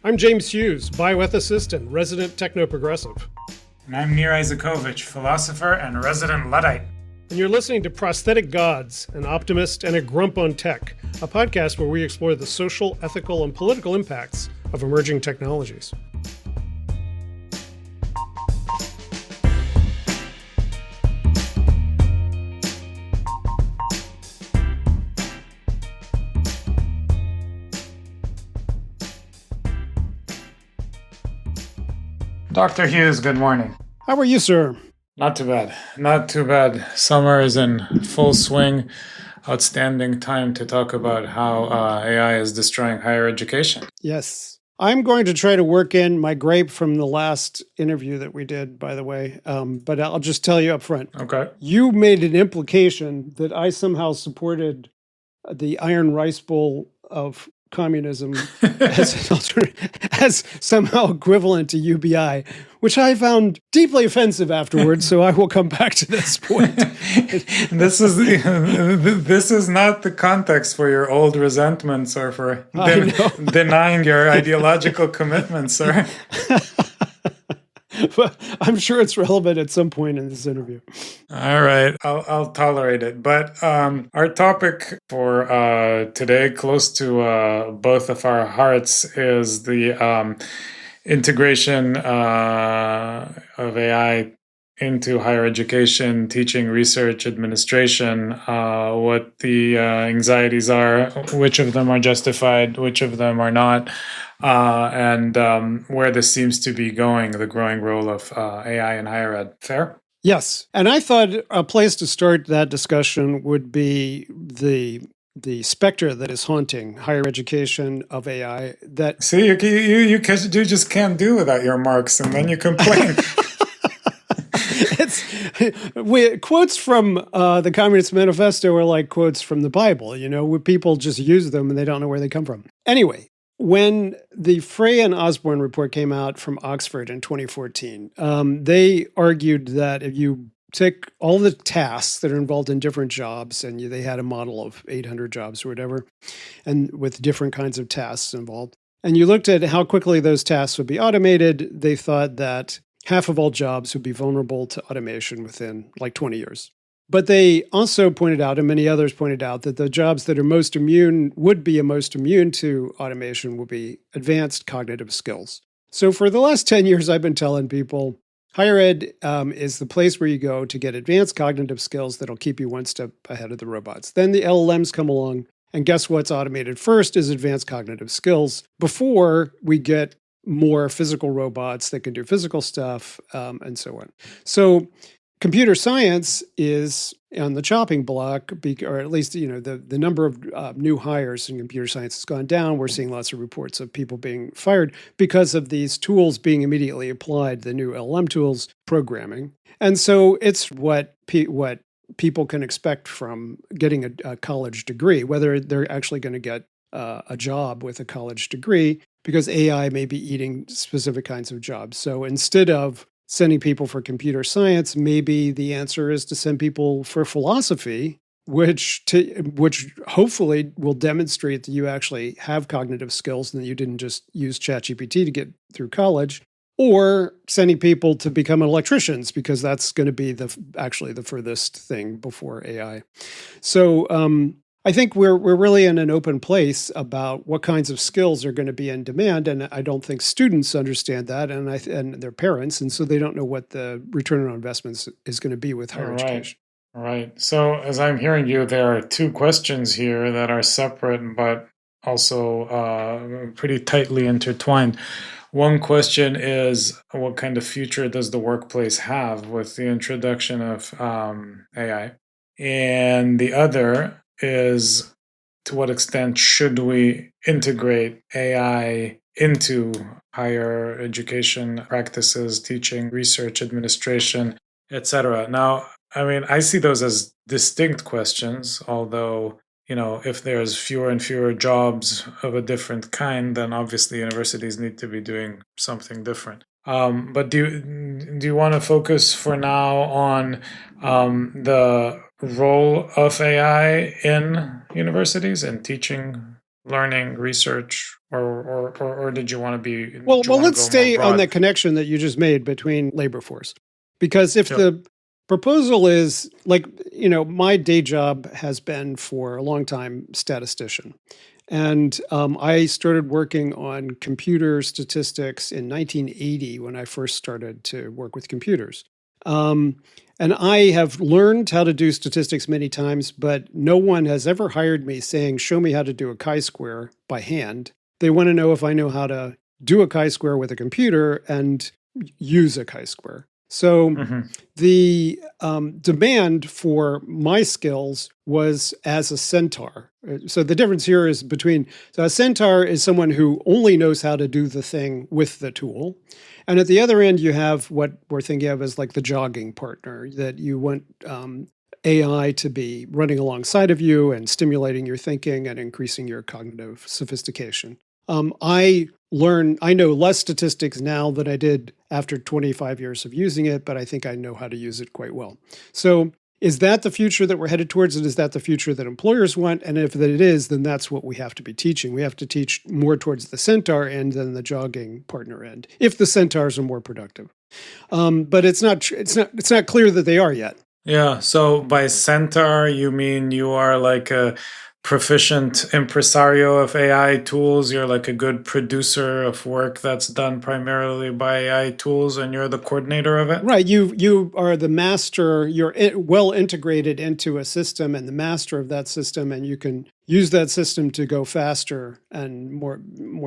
I'm James Hughes, bioethicist and resident techno-progressive. And I'm Eisikovits, philosopher and resident Luddite. And you're listening to Prosthetic Gods, an optimist and a grump on tech, a podcast where we explore the social, ethical, and political impacts of emerging technologies. Dr. Hughes, good morning. How are you, sir? Not too bad. Not too bad. Summer is in full swing. Outstanding time to talk about how AI is destroying higher education. Yes. I'm going to try to work in my gripe from the last interview that we did, by the way, but I'll just tell you up front. Okay. You made an implication that I somehow supported the iron rice bowl of communism as an alternative, as somehow equivalent to UBI, which I found deeply offensive afterwards. So I will come back to this point. This is not the context for your old resentments or for denying your ideological commitments, sir. But I'm sure it's relevant at some point in this interview. All right, I'll tolerate it. But our topic for today, close to both of our hearts, is the integration of AI into higher education, teaching, research, administration, what the anxieties are, which of them are justified, which of them are not, and where this seems to be going, the growing role of AI in higher ed. Fair? Yes. And I thought a place to start that discussion would be the specter that is haunting higher education of AI. That See, you just can't do without your marks, and then you complain. Quotes from the Communist Manifesto are like quotes from the Bible, where people just use them and they don't know where they come from. Anyway, when the Frey and Osborne report came out from Oxford in 2014, they argued that if you take all the tasks that are involved in different jobs, and they had a model of 800 jobs or whatever, and with different kinds of tasks involved, and you looked at how quickly those tasks would be automated, they thought that half of all jobs would be vulnerable to automation within like 20 years. But they also pointed out, and many others pointed out, that the jobs that are most immune to automation will be advanced cognitive skills. So for the last 10 years, I've been telling people, higher ed is the place where you go to get advanced cognitive skills that'll keep you one step ahead of the robots. Then the LLMs come along, and guess what's automated first is advanced cognitive skills before we get more physical robots that can do physical stuff, and so on. So computer science is on the chopping block, or at least the number of new hires in computer science has gone down. We're seeing lots of reports of people being fired because of these tools being immediately applied, the new LLM tools, programming. And so it's what people can expect from getting a college degree, whether they're actually going to get a job with a college degree, because AI may be eating specific kinds of jobs. So instead of sending people for computer science, maybe the answer is to send people for philosophy, which hopefully will demonstrate that you actually have cognitive skills and that you didn't just use ChatGPT to get through college, or sending people to become electricians, because that's going to be actually the furthest thing before AI. So I think we're really in an open place about what kinds of skills are going to be in demand, and I don't think students understand that, and their parents, and so they don't know what the return on investments is going to be with higher education. Right. So as I'm hearing you, there are two questions here that are separate but also pretty tightly intertwined. One question is, what kind of future does the workplace have with the introduction of AI? And the other is, to what extent should we integrate AI into higher education practices, teaching, research, administration, etc.? Now, I see those as distinct questions, although, if there's fewer and fewer jobs of a different kind, then obviously universities need to be doing something different. But do you want to focus for now on the role of AI in universities and teaching learning, research, or did you want to be? Well, Did you well, want to let's go more stay on broad? that connection that you just made between labor force. Because if Yep. the proposal is like, my day job has been for a long time statistician. And I started working on computer statistics in 1980 when I first started to work with computers. Um, and I have learned how to do statistics many times, but no one has ever hired me saying, show me how to do a chi-square by hand. They want to know if I know how to do a chi-square with a computer and use a chi-square. So Mm-hmm. the demand for my skills was as a centaur. So the difference here is so a centaur is someone who only knows how to do the thing with the tool. And at the other end, you have what we're thinking of as like the jogging partner, that you want AI to be running alongside of you and stimulating your thinking and increasing your cognitive sophistication. I know less statistics now than I did after 25 years of using it, but I think I know how to use it quite well. So is that the future that we're headed towards? And is that the future that employers want? And if it is, then that's what we have to be teaching. We have to teach more towards the centaur end than the jogging partner end, if the centaurs are more productive. But it's not clear that they are yet. Yeah, so by centaur, you mean you are like a proficient impresario of AI tools. You're like a good producer of work that's done primarily by AI tools, and you're the coordinator of it? Right. You are the master. You're well integrated into a system and the master of that system, and you can use that system to go faster and more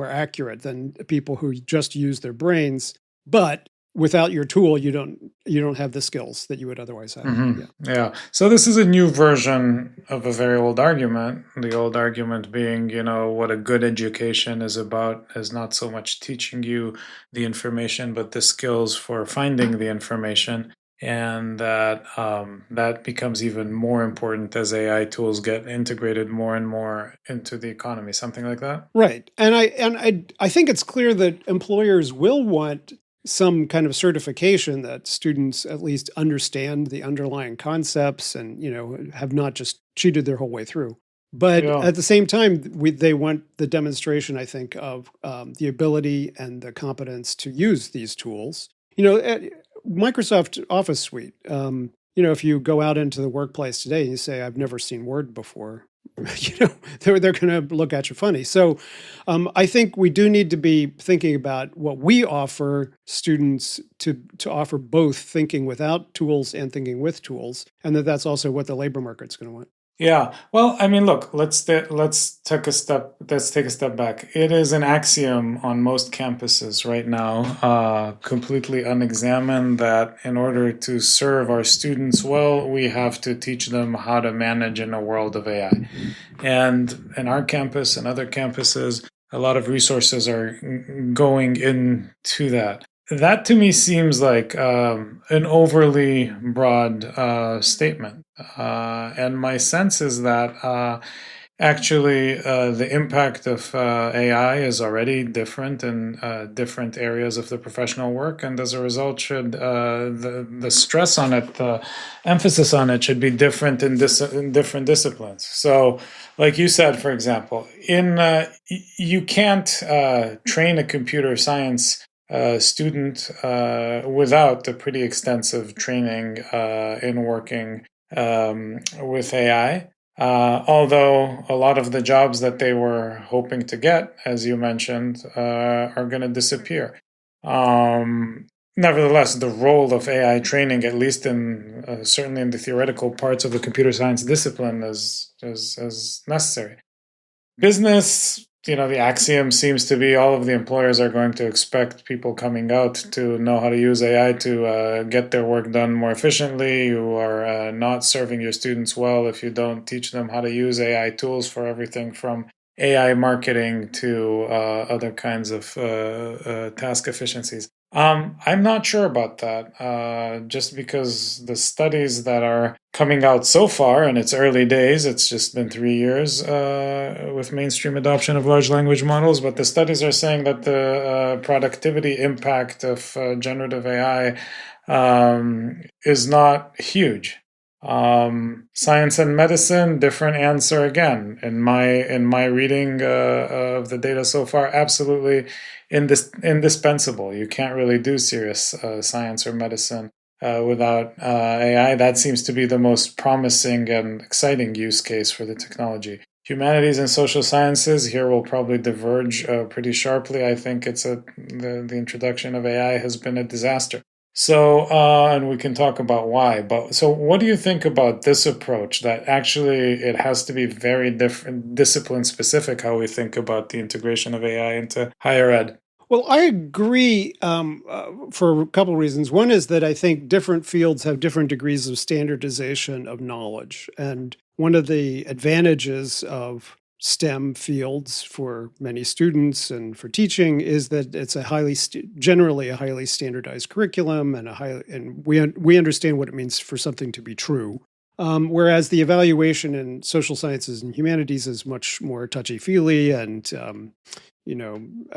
accurate than people who just use their brains. But without your tool, you don't have the skills that you would otherwise have. Mm-hmm. Yeah. Yeah. So this is a new version of a very old argument. The old argument being, what a good education is about is not so much teaching you the information, but the skills for finding the information. And that becomes even more important as AI tools get integrated more and more into the economy. Something like that. Right. And I think it's clear that employers will want some kind of certification that students at least understand the underlying concepts and have not just cheated their whole way through. But Yeah. at the same time, they want the demonstration, I think, of the ability and the competence to use these tools. Microsoft Office Suite. If you go out into the workplace today and you say, "I've never seen Word before," they're going to look at you funny. So I think we do need to be thinking about what we offer students to offer both thinking without tools and thinking with tools, and that's also what the labor market's going to want. Yeah. Well, I mean, look, let's take a step back. It is an axiom on most campuses right now, completely unexamined, that in order to serve our students well, we have to teach them how to manage in a world of AI. And in our campus and other campuses, a lot of resources are going into that. That to me seems like an overly broad statement. And my sense is that actually the impact of AI is already different in different areas of the professional work. And as a result, the stress on it, the emphasis on it should be different in different disciplines. So, like you said, for example, you can't train a computer science student without a pretty extensive training in working with AI. Although a lot of the jobs that they were hoping to get, as you mentioned, are going to disappear. Nevertheless, the role of AI training, at least in certainly in the theoretical parts of the computer science discipline, is necessary. Business, the axiom seems to be all of the employers are going to expect people coming out to know how to use AI to get their work done more efficiently. You are not serving your students well if you don't teach them how to use AI tools for everything from AI marketing to other kinds of task efficiencies. I'm not sure about that, just because the studies that are coming out so far, and it's early days, it's just been 3 years with mainstream adoption of large language models, but the studies are saying that the productivity impact of generative AI is not huge. Science and medicine, different answer again. In my reading of the data so far, absolutely indispensable. You can't really do serious science or medicine without AI. That seems to be the most promising and exciting use case for the technology. Humanities and social sciences here will probably diverge pretty sharply. I think the introduction of AI has been a disaster. So, and we can talk about why, but so what do you think about this approach that actually it has to be very different, discipline specific, how we think about the integration of AI into higher ed? Well, I agree for a couple of reasons. One is that I think different fields have different degrees of standardization of knowledge. And one of the advantages of STEM fields for many students and for teaching is that it's generally a highly standardized curriculum and we understand what it means for something to be true. Whereas the evaluation in social sciences and humanities is much more touchy feely and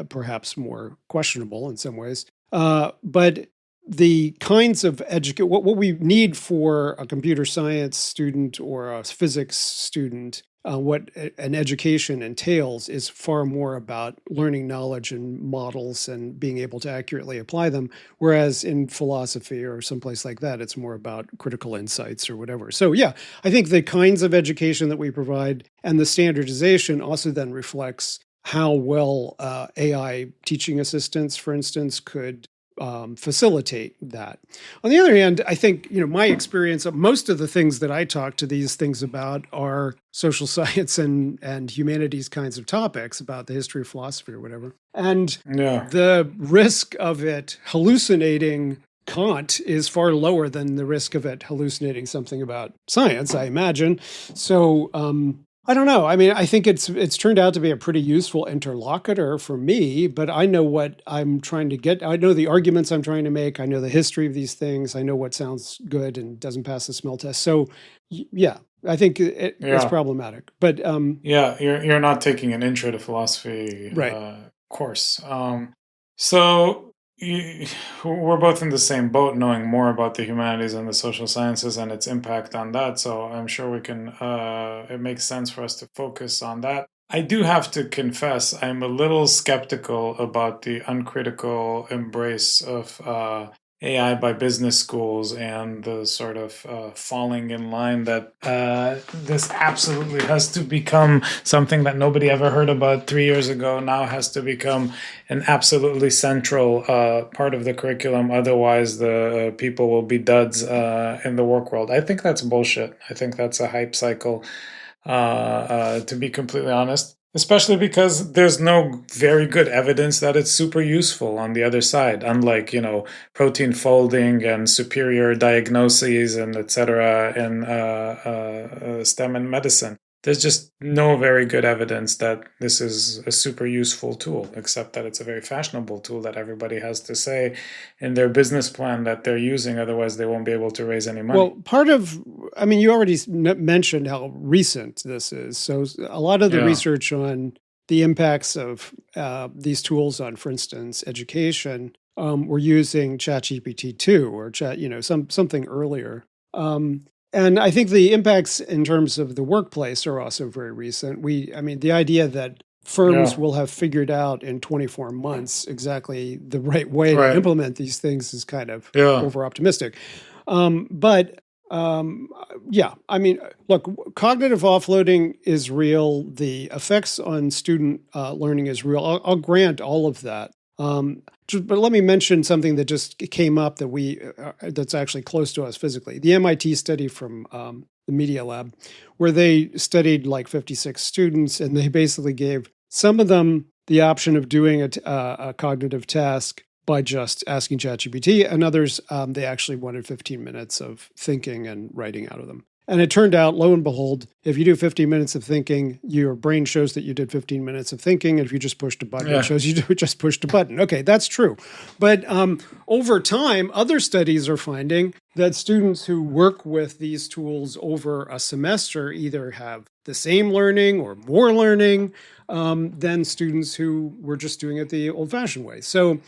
perhaps more questionable in some ways. But the kinds of what we need for a computer science student or a physics student, what an education entails is far more about learning knowledge and models and being able to accurately apply them. Whereas in philosophy or someplace like that, it's more about critical insights or whatever. So, yeah, I think the kinds of education that we provide and the standardization also then reflects how well AI teaching assistants, for instance, could facilitate that. On the other hand, I think my experience of most of the things that I talk to these things about are social science and humanities kinds of topics about the history of philosophy or whatever. And Yeah. the risk of it hallucinating Kant is far lower than the risk of it hallucinating something about science, I imagine. So I don't know. I mean, I think it's turned out to be a pretty useful interlocutor for me, but I know what I'm trying to get. I know the arguments I'm trying to make. I know the history of these things. I know what sounds good and doesn't pass the smell test. So, yeah, I think it's Yeah. problematic. But Yeah, you're not taking an intro to philosophy right. course. So you, we're both in the same boat, knowing more about the humanities and the social sciences and its impact on that. So I'm sure we can. It makes sense for us to focus on that. I do have to confess, I'm a little skeptical about the uncritical embrace of AI by business schools and the sort of falling in line that this absolutely has to become something that nobody ever heard about 3 years ago, now has to become an absolutely central part of the curriculum. Otherwise, the people will be duds in the work world. I think that's bullshit. I think that's a hype cycle, to be completely honest. Especially because there's no very good evidence that it's super useful on the other side, unlike, protein folding and superior diagnoses and etc. in STEM and medicine. There's just no very good evidence that this is a super useful tool, except that it's a very fashionable tool that everybody has to say in their business plan that they're using. Otherwise, they won't be able to raise any money. Well, I mean, you already mentioned how recent this is. So a lot of the Yeah. research on the impacts of these tools on, for instance, education, we're using ChatGPT 2 or something earlier. And I think the impacts in terms of the workplace are also very recent. I mean, the idea that firms Yeah. will have figured out in 24 months exactly the right way to Right. implement these things is kind of Yeah. over optimistic. But yeah, I mean, look, cognitive offloading is real. The effects on student learning is real. I'll grant all of that. But let me mention something that just came up that's actually close to us physically. The MIT study from the Media Lab, where they studied like 56 students, and they basically gave some of them the option of doing a cognitive task by just asking ChatGPT, and others they actually wanted 15 minutes of thinking and writing out of them. And it turned out, lo and behold, if you do 15 minutes of thinking, your brain shows that you did 15 minutes of thinking. And if you just pushed a button, it Yeah. shows you just pushed a button. Okay, that's true. But over time, other studies are finding that students who work with these tools over a semester either have the same learning or more learning than students who were just doing it the old-fashioned way. So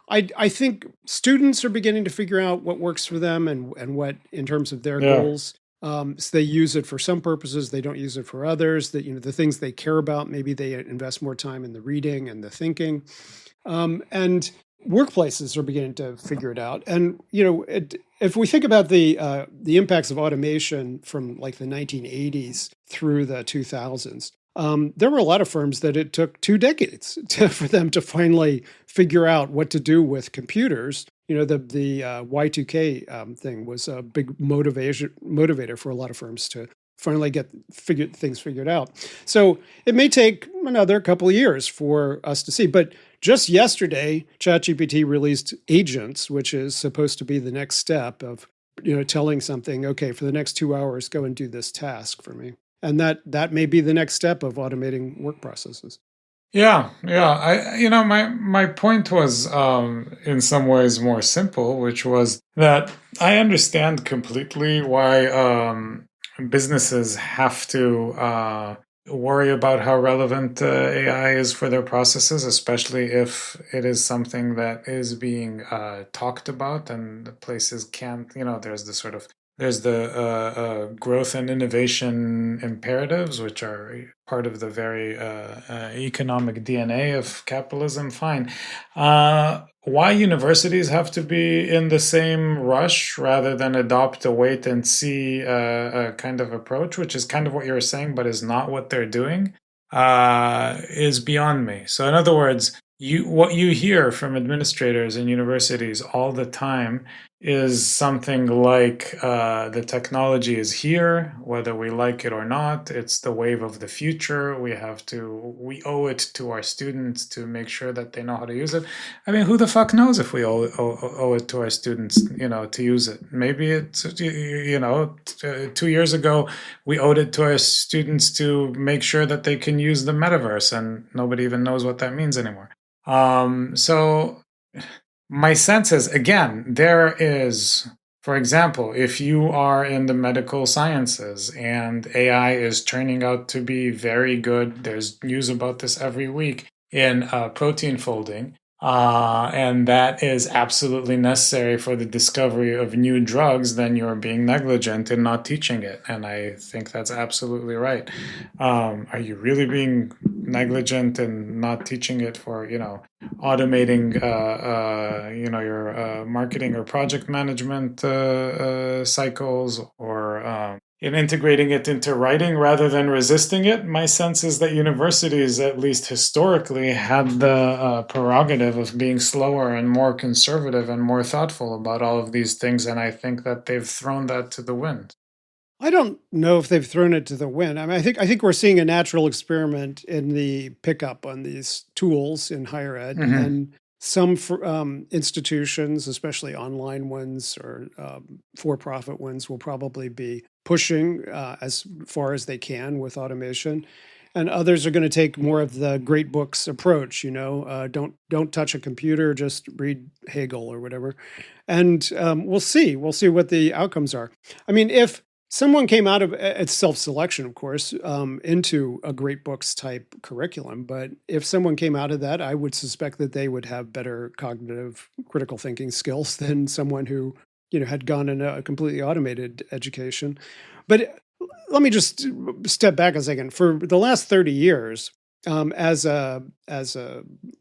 I think students are beginning to figure out what works for them and what in terms of their Yeah. goals. So they use it for some purposes, they don't use it for others. That the things they care about, maybe they invest more time in the reading and the thinking. And workplaces are beginning to figure it out. And if we think about the impacts of automation from like the 1980s through the 2000s, there were a lot of firms that it took 2 decades for them to finally figure out what to do with computers. The Y2K thing was a big motivator for a lot of firms to finally get things figured out. So it may take another couple of years for us to see. But just yesterday, ChatGPT released Agents, which is supposed to be the next step of telling something, okay, for the next 2 hours, go and do this task for me. And that may be the next step of automating work processes. Yeah, yeah. My point was in some ways more simple, which was that I understand completely why businesses have to worry about how relevant AI is for their processes, especially if it is something that is being talked about and the places can't. There's the growth and innovation imperatives, which are part of the very economic DNA of capitalism. Fine. Why universities have to be in the same rush rather than adopt a wait and see kind of approach, which is kind of what you're saying, but is not what they're doing, is beyond me. So, in other words, what you hear from administrators in universities all the time is something like the technology is here, whether we like it or not. It's the wave of the future. We owe it to our students to make sure that they know how to use it. I mean, who the fuck knows if we owe it to our students, to use it? Maybe it's, 2 years ago, we owed it to our students to make sure that they can use the metaverse, and nobody even knows what that means anymore. So my sense is, again, there is, for example, if you are in the medical sciences and AI is turning out to be very good, there's news about this every week in protein folding, and that is absolutely necessary for the discovery of new drugs, then you're being negligent in not teaching it. And I think that's absolutely right. Are you really being negligent in not teaching it for, automating, your marketing or project management cycles, or in integrating it into writing rather than resisting it? My sense is that universities, at least historically, had the prerogative of being slower and more conservative and more thoughtful about all of these things, and I think that they've thrown that to the wind. I don't know if they've thrown it to the wind. I mean, I think we're seeing a natural experiment in the pickup on these tools in higher ed, and some institutions, especially online ones or for-profit ones, will probably be pushing as far as they can with automation, and others are going to take more of the great books approach. Don't touch a computer, just read Hegel or whatever, and we'll see. We'll see what the outcomes are. I mean, if someone came out of it's self-selection, of course, into a great books type curriculum. But if someone came out of that, I would suspect that they would have better cognitive critical thinking skills than someone who had gone in a completely automated education. But let me just step back a second. For the last 30 years, as a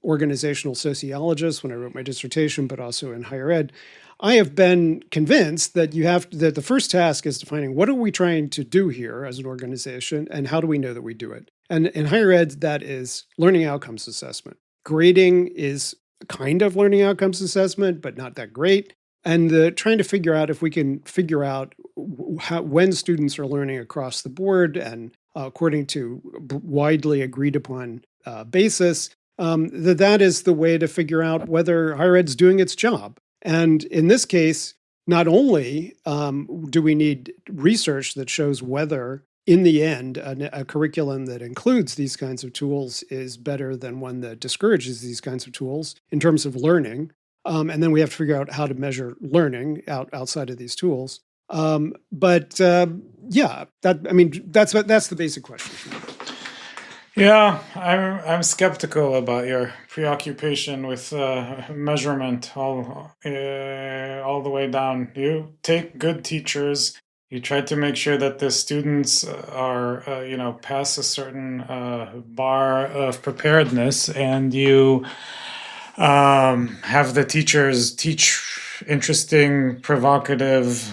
organizational sociologist, when I wrote my dissertation, but also in higher ed, I have been convinced that that the first task is defining what are we trying to do here as an organization, and how do we know that we do it. And in higher ed, that is learning outcomes assessment. Grading is kind of learning outcomes assessment, but not that great. And trying to figure out if we can figure out when students are learning across the board and according to widely agreed upon basis, that is the way to figure out whether higher ed's doing its job. And in this case, not only do we need research that shows whether, in the end, a curriculum that includes these kinds of tools is better than one that discourages these kinds of tools in terms of learning. And then we have to figure out how to measure learning outside of these tools. That's the basic question. Yeah, I'm skeptical about your preoccupation with measurement all the way down. You take good teachers You try to make sure that the students are, pass a certain bar of preparedness, and you have the teachers teach interesting, provocative,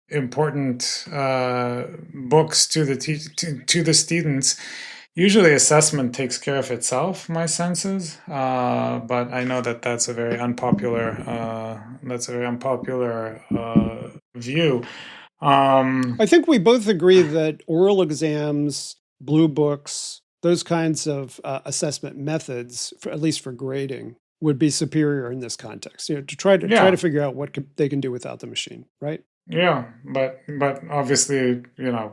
important books to to the students. Usually, assessment takes care of itself. My senses, but I know that that's a very unpopular view. I think we both agree that oral exams, blue books, those kinds of assessment methods, at least for grading, would be superior in this context. To try to Yeah, figure out what they can do without the machine, right? yeah, but obviously, you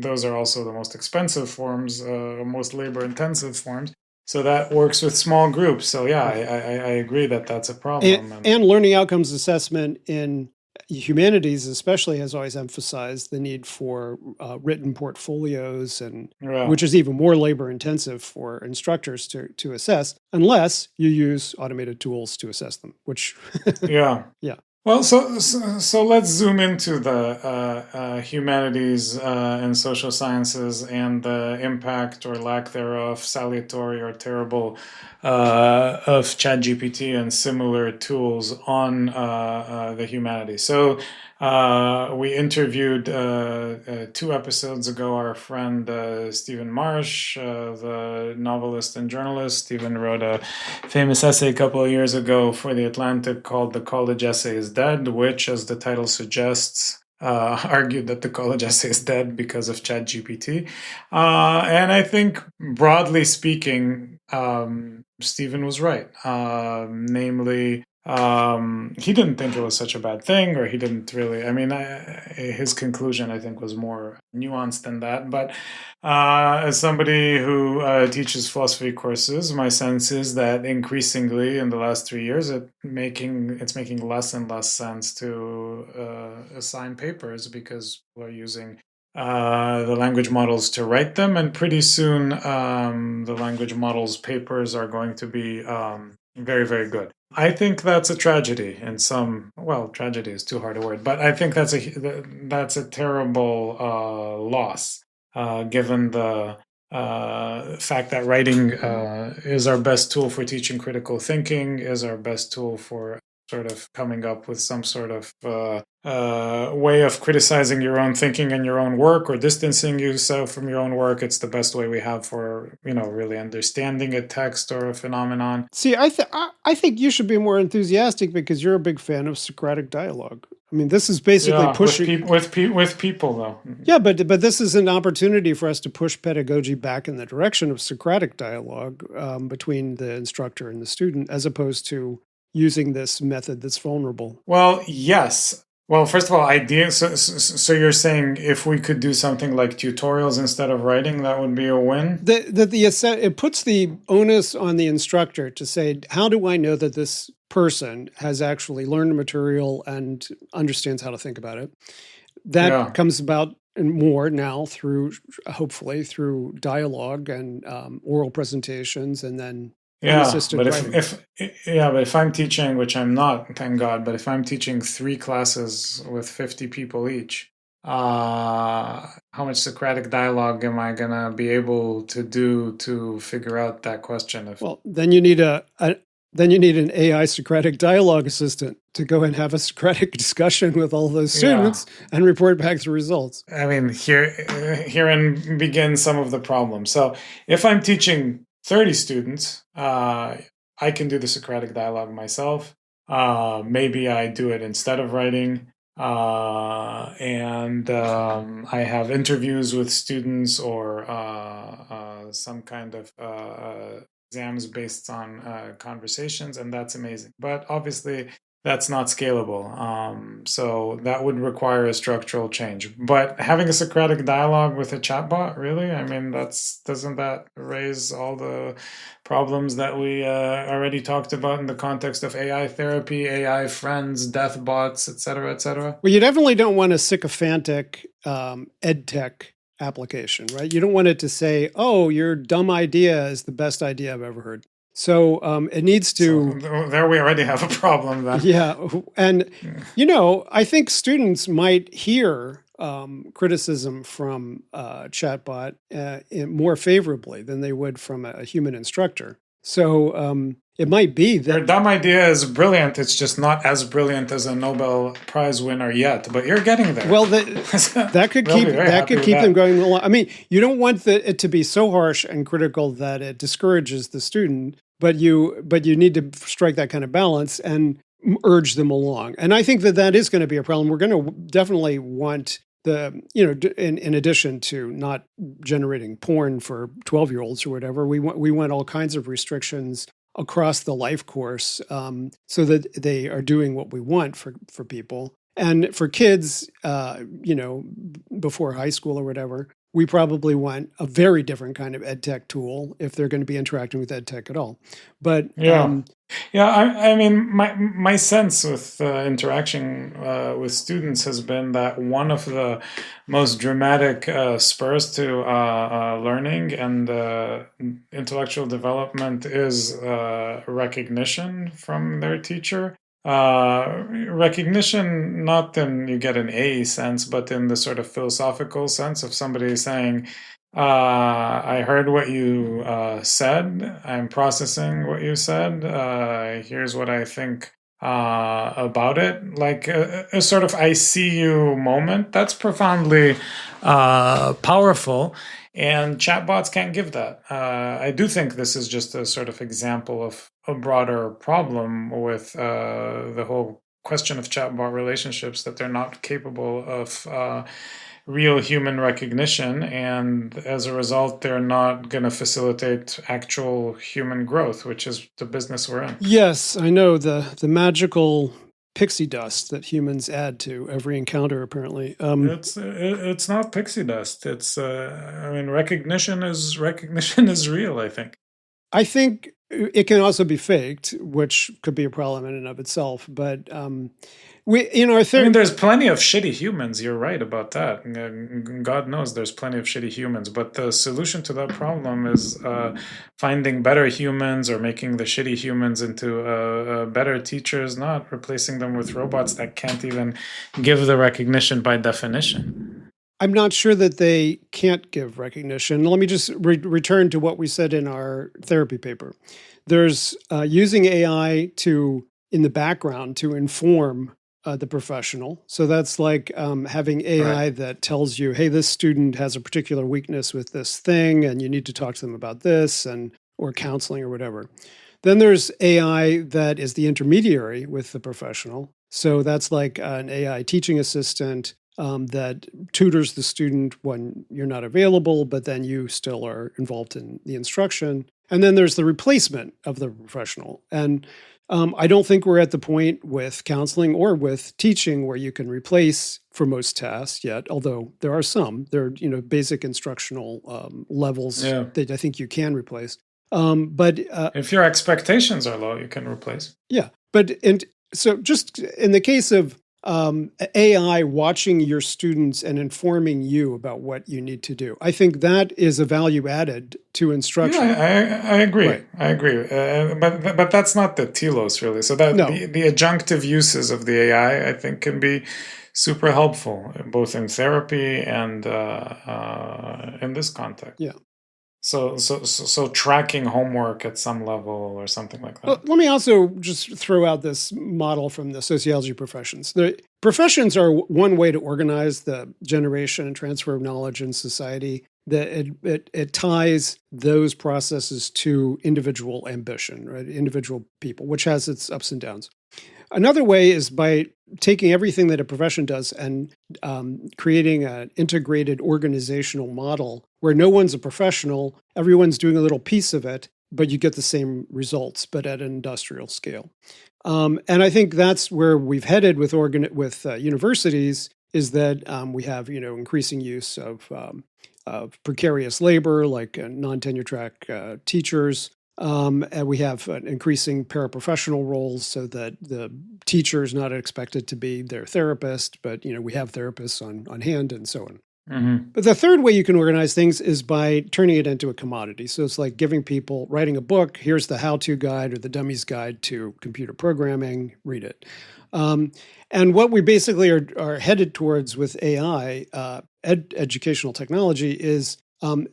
those are also the most expensive forms, most labor intensive forms. So that works with small groups. So yeah, Right. I agree that that's a problem. And And learning outcomes assessment in humanities especially has always emphasized the need for written portfolios, and yeah, which is even more labor intensive for instructors to assess unless you use automated tools to assess them, which yeah. yeah. Well, so let's zoom into the humanities and social sciences and the impact or lack thereof, salutary or terrible, of ChatGPT and similar tools on the humanities. So we interviewed 2 episodes ago our friend Stephen Marsh, the novelist and journalist. Stephen wrote a famous essay a couple of years ago for The Atlantic called The College Essay is Dead, which, as the title suggests, argued that the college essay is dead because of ChatGPT. And I think, broadly speaking, Stephen was right. Namely, he didn't think it was such a bad thing, or he didn't really. I mean, his conclusion, I think, was more nuanced than that. But as somebody who teaches philosophy courses, my sense is that increasingly in the last 3 years, it's making less and less sense to assign papers because we're using the language models to write them, and pretty soon the language models' papers are going to be very, very good. I think that's a tragedy. In some, well, tragedy is too hard a word, but I think that's a terrible loss, given the fact that writing is our best tool for teaching critical thinking, is our best tool for sort of coming up with some sort of way of criticizing your own thinking and your own work, or distancing yourself from your own work. It's the best way we have for really understanding a text or a phenomenon. See, I think you should be more enthusiastic because you're a big fan of Socratic dialogue. I mean, this is basically Yeah, pushing. with people though. Yeah, but this is an opportunity for us to push pedagogy back in the direction of Socratic dialogue between the instructor and the student, as opposed to using this method that's vulnerable. Well, yes. Well, first of all, so you're saying if we could do something like tutorials instead of writing, that would be a win? It puts the onus on the instructor to say, how do I know that this person has actually learned the material and understands how to think about it? That Yeah. comes about and more now through, hopefully, through dialogue and oral presentations, and then Yeah, unassisted but writing. if I'm teaching, which I'm not, thank God, but if I'm teaching 3 classes with 50 people each, how much Socratic dialogue am I gonna be able to do to figure out that question of? Well, then you need then you need an AI Socratic dialogue assistant to go and have a Socratic discussion with all those Yeah, students and report back the results. I mean, herein begins some of the problems. So if I'm teaching 30 students, I can do the Socratic dialogue myself. Maybe I do it instead of writing. And I have interviews with students, or some kind of exams based on conversations, and that's amazing. But obviously, that's not scalable. So that would require a structural change. But having a Socratic dialogue with a chatbot, really? I mean, doesn't that raise all the problems that we already talked about in the context of AI therapy, AI friends, death bots, et cetera, et cetera? Well, you definitely don't want a sycophantic ed tech application, right? You don't want it to say, "Oh, your dumb idea is the best idea I've ever heard." So it needs So to, there we already have a problem then. yeah. And, I think students might hear criticism from chatbot more favorably than they would from a human instructor. So it might be Your that, dumb idea is brilliant. It's just not as brilliant as a Nobel Prize winner yet, but you're getting there. well, that could They'll keep be very that happy could with keep them that. going along. I mean, you don't want it to be so harsh and critical that it discourages the student, but you need to strike that kind of balance and urge them along. And I think that is going to be a problem. We're going to definitely want in addition to not generating porn for 12-year-olds or whatever, we want all kinds of restrictions across the life course, so that they are doing what we want for people. And for kids, before high school or whatever, we probably want a very different kind of ed tech tool if they're going to be interacting with ed tech at all. But Yeah. Yeah, I mean, my sense with interaction with students has been that one of the most dramatic spurs to learning and intellectual development is recognition from their teacher. Recognition, not in you get an A sense, but in the sort of philosophical sense of somebody saying, I heard what you said. I'm processing what you said. Here's what I think about it. Like a sort of I see you moment. That's profoundly powerful. And chatbots can't give that. I do think this is just a sort of example of a broader problem with the whole question of chatbot relationships, that they're not capable of real human recognition, and as a result they're not going to facilitate actual human growth, which is the business we're in. yes, I know the magical pixie dust that humans add to every encounter, apparently. It's not pixie dust. It's I mean, recognition is real, I think. I think it can also be faked, which could be a problem in and of itself. But we, I mean, there's plenty of shitty humans. You're right about that. God knows there's plenty of shitty humans. But the solution to that problem is finding better humans or making the shitty humans into better teachers, not replacing them with robots that can't even give the recognition by definition. I'm not sure that they can't give recognition. Let me just return to what we said in our therapy paper. There's using AI in the background to inform the professional. So that's like having AI that tells you, hey, this student has a particular weakness with this thing, and you need to talk to them about this, or counseling or whatever. Then there's AI that is the intermediary with the professional. So that's like an AI teaching assistant that tutors the student when you're not available, but then you still are involved in the instruction. And then there's the replacement of the professional. And I don't think we're at the point with counseling or with teaching where you can replace for most tasks yet, although there are some. There are basic instructional levels that I think you can replace. But if your expectations are low, you can replace. Yeah, so just in the case of AI watching your students and informing you about what you need to do, I think that is a value added to instruction. Yeah, I agree. Right. I agree. But that's not the telos really. So that the adjunctive uses of the AI, I think, can be super helpful both in therapy and in this context. Yeah. So tracking homework at some level or something like that. Well, let me also just throw out this model from the sociology professions. The professions are one way to organize the generation and transfer of knowledge in society. That it ties those processes to individual ambition, right? Individual people, which has its ups and downs. Another way is by taking everything that a profession does and creating an integrated organizational model where no one's a professional, everyone's doing a little piece of it, but you get the same results, but at an industrial scale. And I think that's where we've headed with universities, is that we have increasing use of precarious labor, like non-tenure track teachers. And we have increasing paraprofessional roles, so that the teacher is not expected to be their therapist, but we have therapists on hand and so on. Hmm. But the third way you can organize things is by turning it into a commodity. So it's like giving people, writing a book, here's the how-to guide or the dummy's guide to computer programming, read it. Um, and what we basically are headed towards with AI, educational technology, is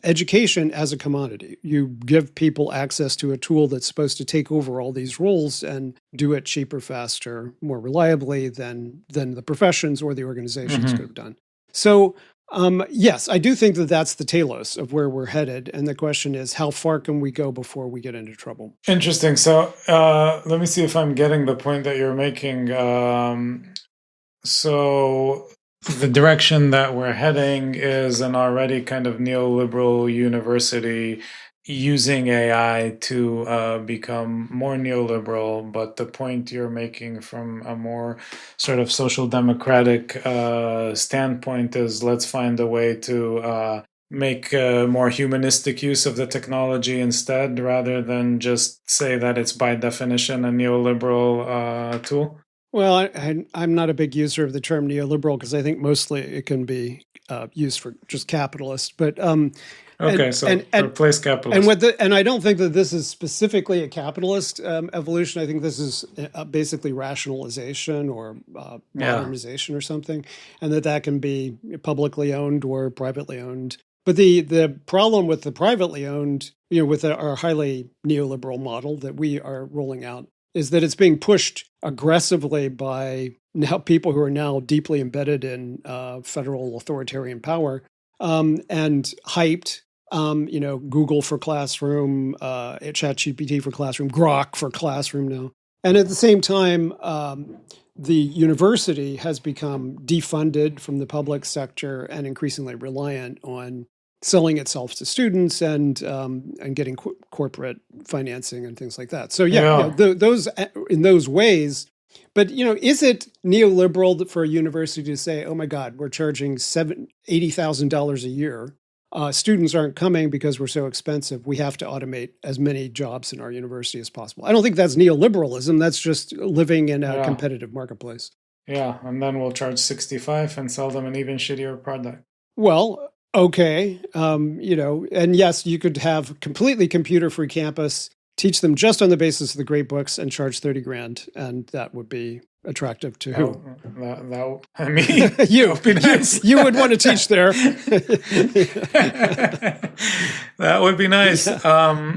education as a commodity. You give people access to a tool that's supposed to take over all these roles and do it cheaper, faster, more reliably than the professions or the organizations could Hmm. have done. So yes, I do think that that's the telos of where we're headed. And the question is, how far can we go before we get into trouble? Interesting. So let me see if I'm getting the point that you're making. So the direction that we're heading is an already kind of neoliberal university using AI to become more neoliberal. But the point you're making from a more sort of social democratic standpoint is let's find a way to make more humanistic use of the technology instead, rather than just say that it's by definition a neoliberal tool. Well, I'm not a big user of the term neoliberal because I think mostly it can be used for just capitalist. But and Okay, so and and replace and capitalist. what the and I don't think that this is specifically a capitalist evolution. I think this is basically rationalization or Yeah. modernization or something, and that can be publicly owned or privately owned. But the problem with the privately owned, with our highly neoliberal model that we are rolling out, is that it's being pushed aggressively by now people who are now deeply embedded in federal authoritarian power and hyped. Google for Classroom, ChatGPT for Classroom, Grok for Classroom now. And at the same time, the university has become defunded from the public sector and increasingly reliant on selling itself to students and getting corporate financing and things like that. So Yeah. those in those ways. But is it neoliberal for a university to say, "Oh my God, we're charging $80,000 a year. Students aren't coming because we're so expensive. We have to automate as many jobs in our university as possible." I don't think that's neoliberalism. That's just living in a Yeah. competitive marketplace. Yeah. And then we'll charge 65 and sell them an even shittier product. Well, okay. And yes, you could have completely computer-free campus, teach them just on the basis of the great books and charge 30 grand. And that would be attractive to who? I mean, You, that would be nice. you would want to teach there. That would be nice. Yeah.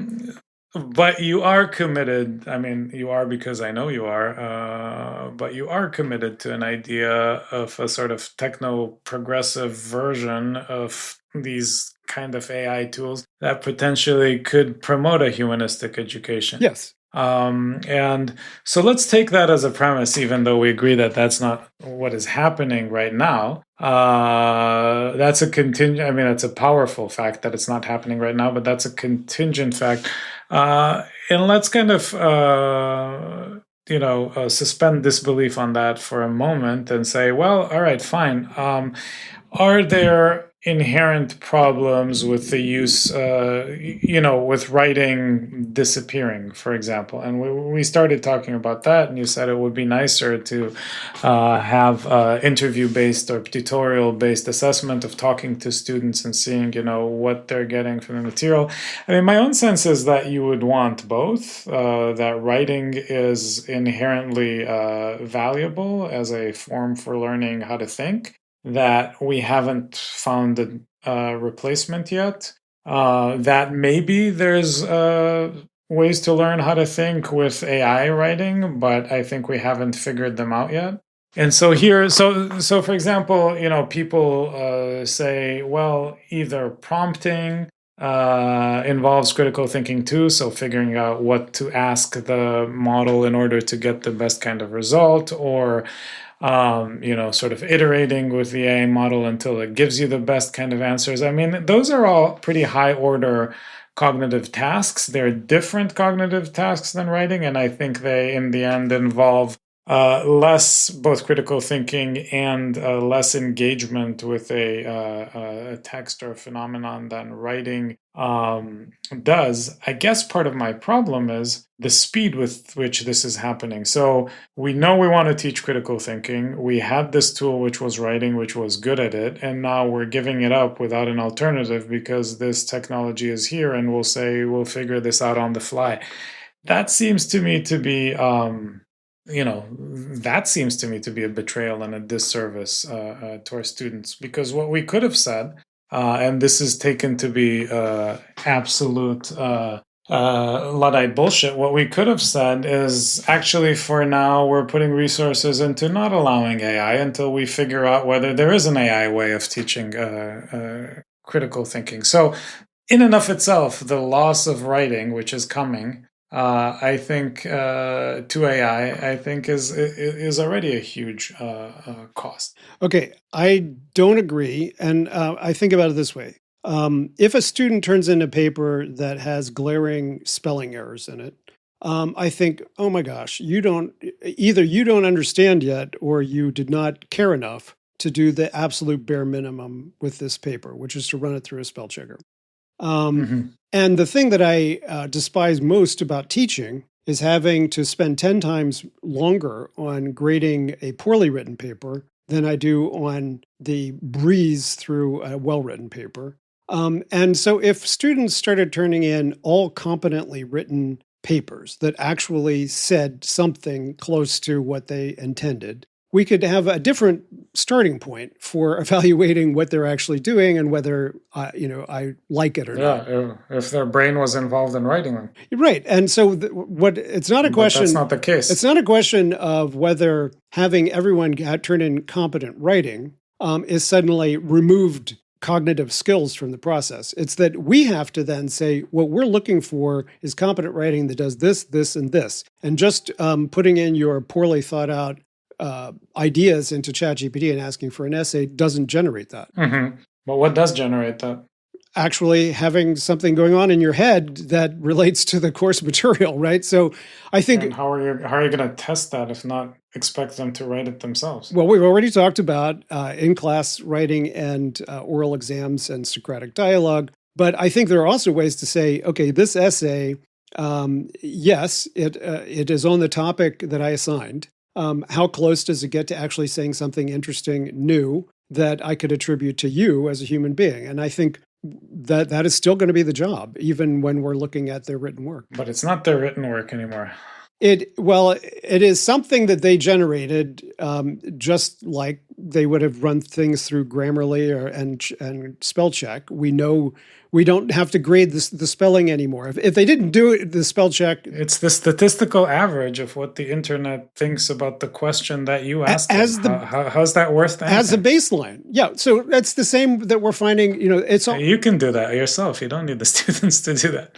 But you are committed. I mean, you are because I know you are. But you are committed to an idea of a sort of techno progressive version of these kind of AI tools that potentially could promote a humanistic education. Yes. And so let's take that as a premise, even though we agree that that's not what is happening right now. That's a contingent. I mean, it's a powerful fact that it's not happening right now, but that's a contingent fact. And let's kind of, suspend disbelief on that for a moment and say, well, all right, fine. Are there inherent problems with the use, with writing disappearing, for example? And we started talking about that, and you said it would be nicer to have interview-based or tutorial-based assessment of talking to students and seeing, what they're getting from the material. I mean, my own sense is that you would want both, that writing is inherently valuable as a form for learning how to think, that we haven't found a replacement yet. That maybe there's ways to learn how to think with AI writing, but I think we haven't figured them out yet. And so here, so for example, people say, well, either prompting involves critical thinking too, so figuring out what to ask the model in order to get the best kind of result, or sort of iterating with the AI model until it gives you the best kind of answers. I mean, those are all pretty high order cognitive tasks. They're different cognitive tasks than writing, and I think they, in the end, involve less both critical thinking and less engagement with a text or a phenomenon than writing does. I guess part of my problem is the speed with which this is happening. So we know we want to teach critical thinking. We had this tool which was writing, which was good at it, and now we're giving it up without an alternative because this technology is here, and we'll say we'll figure this out on the fly. That seems to me to be that seems to me to be a betrayal and a disservice to our students, because what we could have said, and this is taken to be absolute Luddite bullshit, what we could have said is actually for now we're putting resources into not allowing AI until we figure out whether there is an AI way of teaching critical thinking. So in and of itself, the loss of writing, which is coming, I think to AI, I think is already a huge cost. Okay, I don't agree, and I think about it this way: if a student turns in a paper that has glaring spelling errors in it, I think, oh my gosh, you don't understand yet, or you did not care enough to do the absolute bare minimum with this paper, which is to run it through a spell checker. And the thing that I despise most about teaching is having to spend 10 times longer on grading a poorly written paper than I do on the breeze through a well-written paper. And so if students started turning in all competently written papers that actually said something close to what they intended, we could have a different starting point for evaluating what they're actually doing and whether I like it or not. Yeah, if their brain was involved in writing them. Right. And so it's not a question. But that's not the case. It's not a question of whether having everyone turn in competent writing is suddenly removed cognitive skills from the process. It's that we have to then say what we're looking for is competent writing that does this, this, and this. And just putting in your poorly thought out ideas into ChatGPT and asking for an essay doesn't generate that. But what does generate that? Actually having something going on in your head that relates to the course material, right? So I think... And how are you going to test that if not expect them to write it themselves? Well, we've already talked about in-class writing and oral exams and Socratic dialogue, but I think there are also ways to say, okay, this essay, yes, it is on the topic that I assigned. How close does it get to actually saying something interesting, new, that I could attribute to you as a human being? And I think that is still going to be the job, even when we're looking at their written work. But it's not their written work anymore. It is something that they generated, just like they would have run things through Grammarly and spell check. We know we don't have to grade the spelling anymore. If they didn't do it, the spell check... It's the statistical average of what the internet thinks about the question that you asked them. How's that worth anything? As a baseline. Yeah, so that's the same that we're finding, it's all... You can do that yourself. You don't need the students to do that.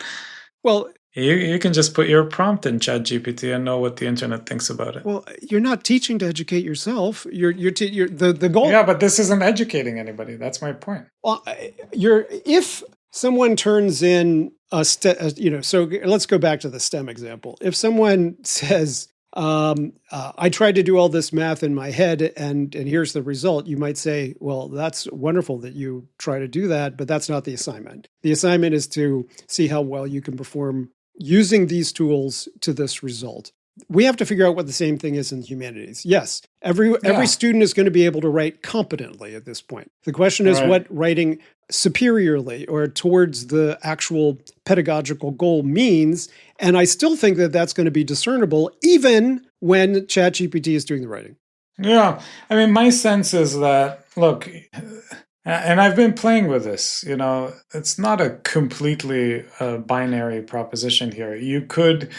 Well... You can just put your prompt in ChatGPT and know what the internet thinks about it. Well, you're not teaching to educate yourself. You're the goal. Yeah, but this isn't educating anybody. That's my point. Well, if someone turns in so let's go back to the STEM example. If someone says, I tried to do all this math in my head and here's the result, you might say, well, that's wonderful that you try to do that, but that's not the assignment. The assignment is to see how well you can perform using these tools to this result. We have to figure out what the same thing is in the humanities. Yes, every student is going to be able to write competently at this point. The question is what writing superiorly or towards the actual pedagogical goal means. And I still think that that's going to be discernible even when ChatGPT is doing the writing. Yeah. I mean, my sense is that, look, and I've been playing with this, it's not a completely binary proposition here. You could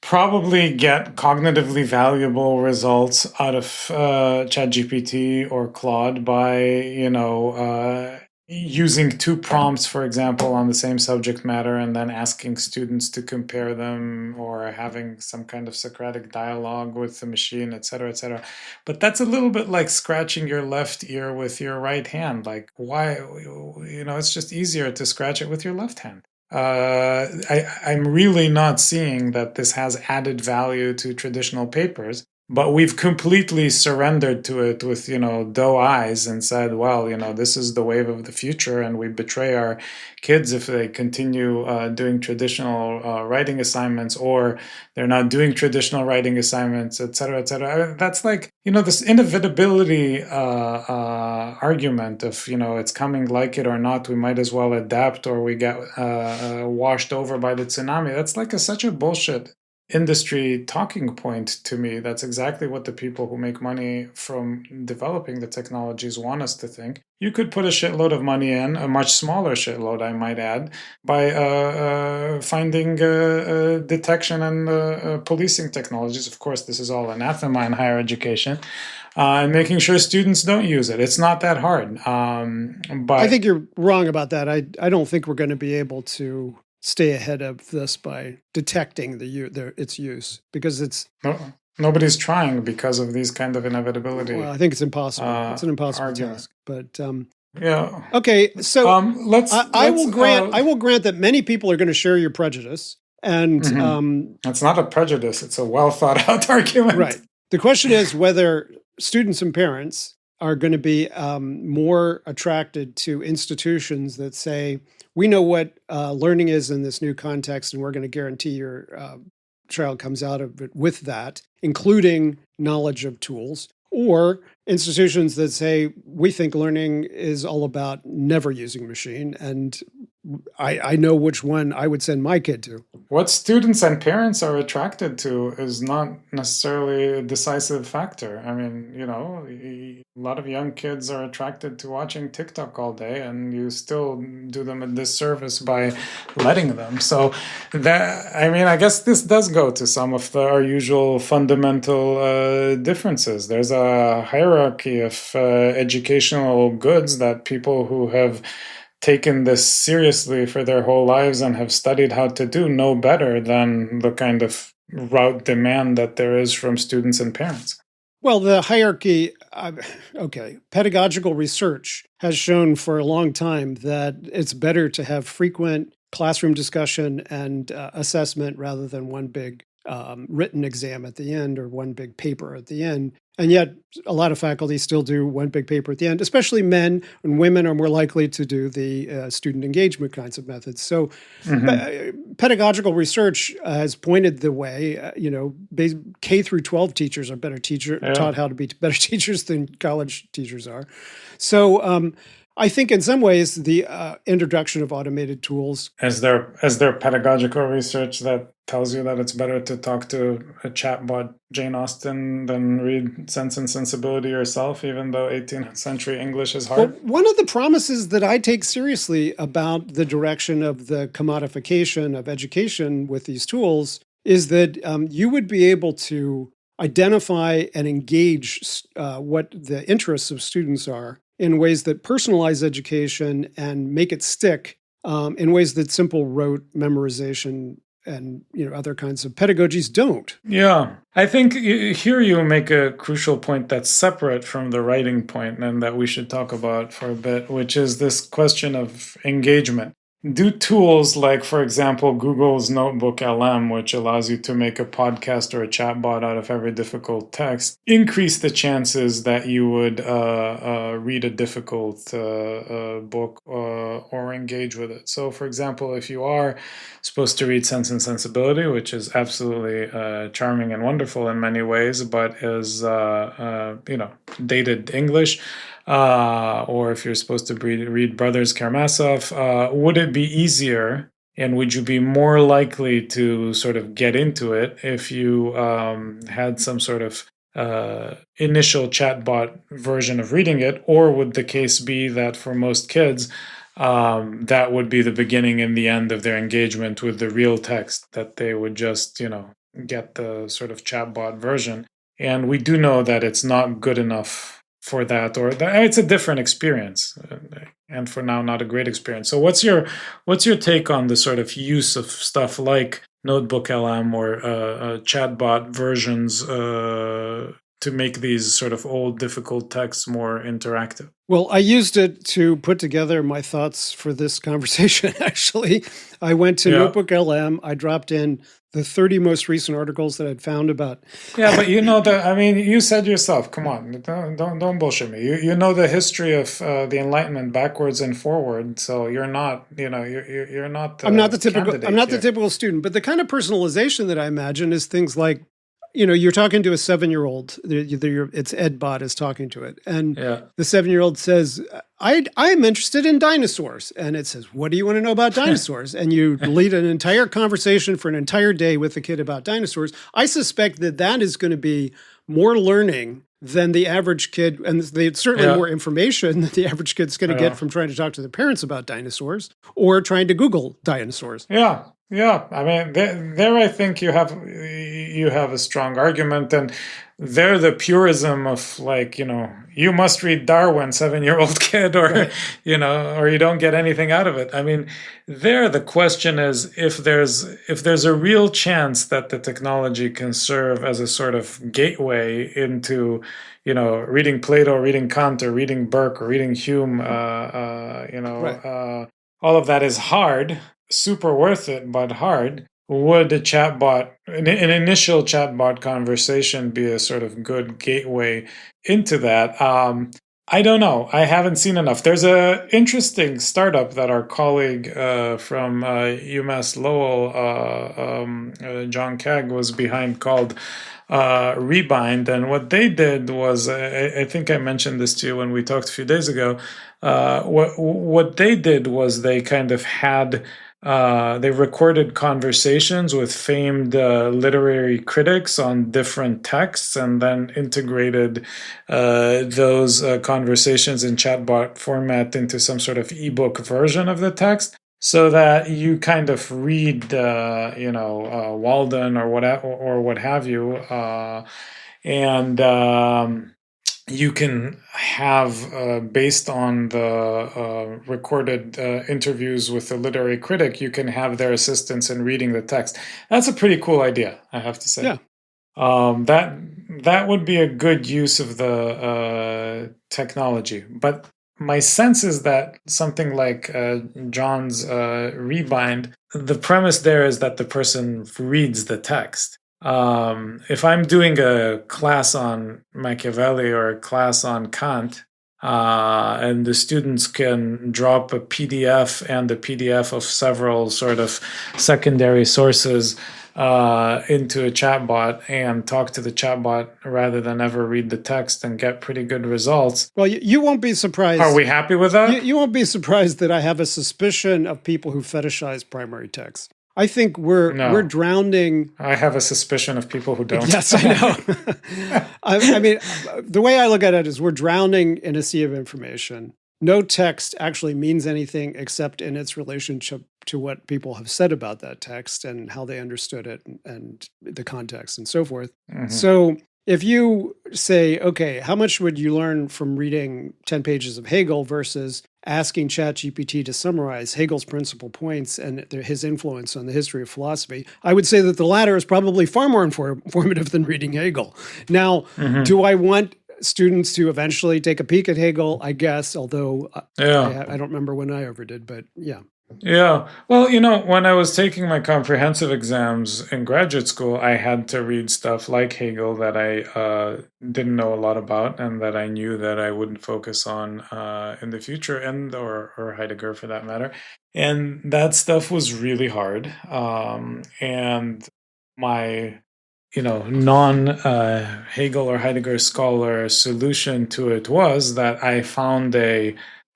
probably get cognitively valuable results out of ChatGPT or Claude by, using two prompts, for example, on the same subject matter and then asking students to compare them or having some kind of Socratic dialogue with the machine, et cetera, et cetera. But that's a little bit like scratching your left ear with your right hand. Like, why? It's just easier to scratch it with your left hand. I'm really not seeing that this has added value to traditional papers. but we've completely surrendered to it with, doe eyes and said, well, this is the wave of the future, and we betray our kids if they continue doing traditional writing assignments, or they're not doing traditional writing assignments, et cetera, et cetera. That's like, this inevitability argument of, it's coming like it or not, we might as well adapt or we get washed over by the tsunami. That's like such a bullshit industry talking point to me. That's exactly what the people who make money from developing the technologies want us to think. You could put a shitload of money in, a much smaller shitload, I might add, by finding detection and policing technologies. Of course, this is all anathema in higher education. And making sure students don't use it. It's not that hard. But I think you're wrong about that. I don't think we're going to be able to stay ahead of this by detecting its use, because it's nobody's trying because of these kind of inevitability. Well, I think it's impossible. It's an impossible task. But yeah. Okay, so I will grant that many people are going to share your prejudice, and it's not a prejudice; it's a well thought out argument. Right. The question is whether students and parents are going to be more attracted to institutions that say, we know what learning is in this new context, and we're going to guarantee your child comes out of it with that, including knowledge of tools, or institutions that say, we think learning is all about never using a machine, and I know which one I would send my kid to. What students and parents are attracted to is not necessarily a decisive factor. I mean, a lot of young kids are attracted to watching TikTok all day, and you still do them a disservice by letting them. So I guess this does go to some of our usual fundamental differences. There's a hierarchy of educational goods that people who have taken this seriously for their whole lives and have studied how to do know better than the kind of route demand that there is from students and parents. Well, the hierarchy, pedagogical research has shown for a long time that it's better to have frequent classroom discussion and assessment rather than one big written exam at the end or one big paper at the end. And yet a lot of faculty still do one big paper at the end, especially men, and women are more likely to do the student engagement kinds of methods. So pedagogical research has pointed the way. K through 12 teachers are taught how to be better teachers than college teachers are. So I think in some ways the introduction of automated tools. Is there pedagogical research that tells you that it's better to talk to a chatbot Jane Austen than read Sense and Sensibility yourself, even though 18th century English is hard? Well, one of the promises that I take seriously about the direction of the commodification of education with these tools is that you would be able to identify and engage what the interests of students are in ways that personalize education and make it stick in ways that simple rote memorization and other kinds of pedagogies don't. Yeah, I think here you make a crucial point that's separate from the writing point and that we should talk about for a bit, which is this question of engagement. Do tools like, for example, Google's Notebook LM, which allows you to make a podcast or a chatbot out of every difficult text, increase the chances that you would read a difficult book or engage with it? So, for example, if you are supposed to read Sense and Sensibility, which is absolutely charming and wonderful in many ways, but is dated English, or if you're supposed to read Brothers Karamazov, would it be easier and would you be more likely to sort of get into it if you had some sort of initial chatbot version of reading it? Or would the case be that for most kids, that would be the beginning and the end of their engagement with the real text, that they would just, get the sort of chatbot version? And we do know that it's not good enough for that, or that it's a different experience, and for now not a great experience. So what's your take on the sort of use of stuff like Notebook LM or chatbot versions to to make these sort of old, difficult texts more interactive? Well, I used it to put together my thoughts for this conversation, actually. I went to Yeah. Notebook LM. I dropped in the 30 most recent articles that I'd found about. Yeah, but you know that. I mean, you said yourself. Come on, don't bullshit me. You know the history of the Enlightenment backwards and forward. So you're not, you're not I'm not the I'm candidate not the here. typical student, but the kind of personalization that I imagine is things like, you're talking to a 7-year-old. It's EdBot is talking to it, and Yeah. the 7-year-old says, I'm interested in dinosaurs," and it says, "What do you want to know about dinosaurs?" And you lead an entire conversation for an entire day with the kid about dinosaurs. I suspect that is going to be more learning than the average kid, and it's certainly Yeah. more information that the average kid's going to get Yeah. from trying to talk to their parents about dinosaurs or trying to Google dinosaurs. Yeah, yeah. I mean, there I think you have a strong argument, and they're the purism of like, you must read Darwin, 7-year-old kid, or Right. or you don't get anything out of it. I mean, there the question is if there's a real chance that the technology can serve as a sort of gateway into, reading Plato, reading Kant, or reading Burke, or reading Hume, Right. all of that is hard, super worth it, but hard. Would a chatbot, an initial chatbot conversation, be a sort of good gateway into that? I don't know. I haven't seen enough. There's a interesting startup that our colleague from UMass Lowell, John Keg, was behind called Rebind. And what they did was, I think I mentioned this to you when we talked a few days ago. What they did was they kind of had they recorded conversations with famed literary critics on different texts, and then integrated those conversations in chatbot format into some sort of ebook version of the text, so that you kind of read, Walden or what have you, and you can have, based on the recorded interviews with the literary critic, you can have their assistance in reading the text. That's a pretty cool idea, I have to say. Yeah. That would be a good use of the technology. But my sense is that something like John's Rebind, the premise there is that the person reads the text. If I'm doing a class on Machiavelli or a class on Kant, and the students can drop a PDF and a PDF of several sort of secondary sources into a chatbot and talk to the chatbot rather than ever read the text and get pretty good results. Well, you won't be surprised. Are we happy with that? You won't be surprised that I have a suspicion of people who fetishize primary text. I think we're drowning. I have a suspicion of people who don't. Yes, I know. I mean, the way I look at it is we're drowning in a sea of information. No text actually means anything except in its relationship to what people have said about that text and how they understood it and the context and so forth. Mm-hmm. So if you say, okay, how much would you learn from reading 10 pages of Hegel versus asking ChatGPT to summarize Hegel's principal points and his influence on the history of philosophy, I would say that the latter is probably far more informative than reading Hegel. Now, do I want students to eventually take a peek at Hegel? I guess, although I don't remember when I ever did, but yeah. Yeah. Well, when I was taking my comprehensive exams in graduate school, I had to read stuff like Hegel that I didn't know a lot about and that I knew that I wouldn't focus on in the future, or Heidegger for that matter. And that stuff was really hard. And my non-Hegel or Heidegger scholar solution to it was that I found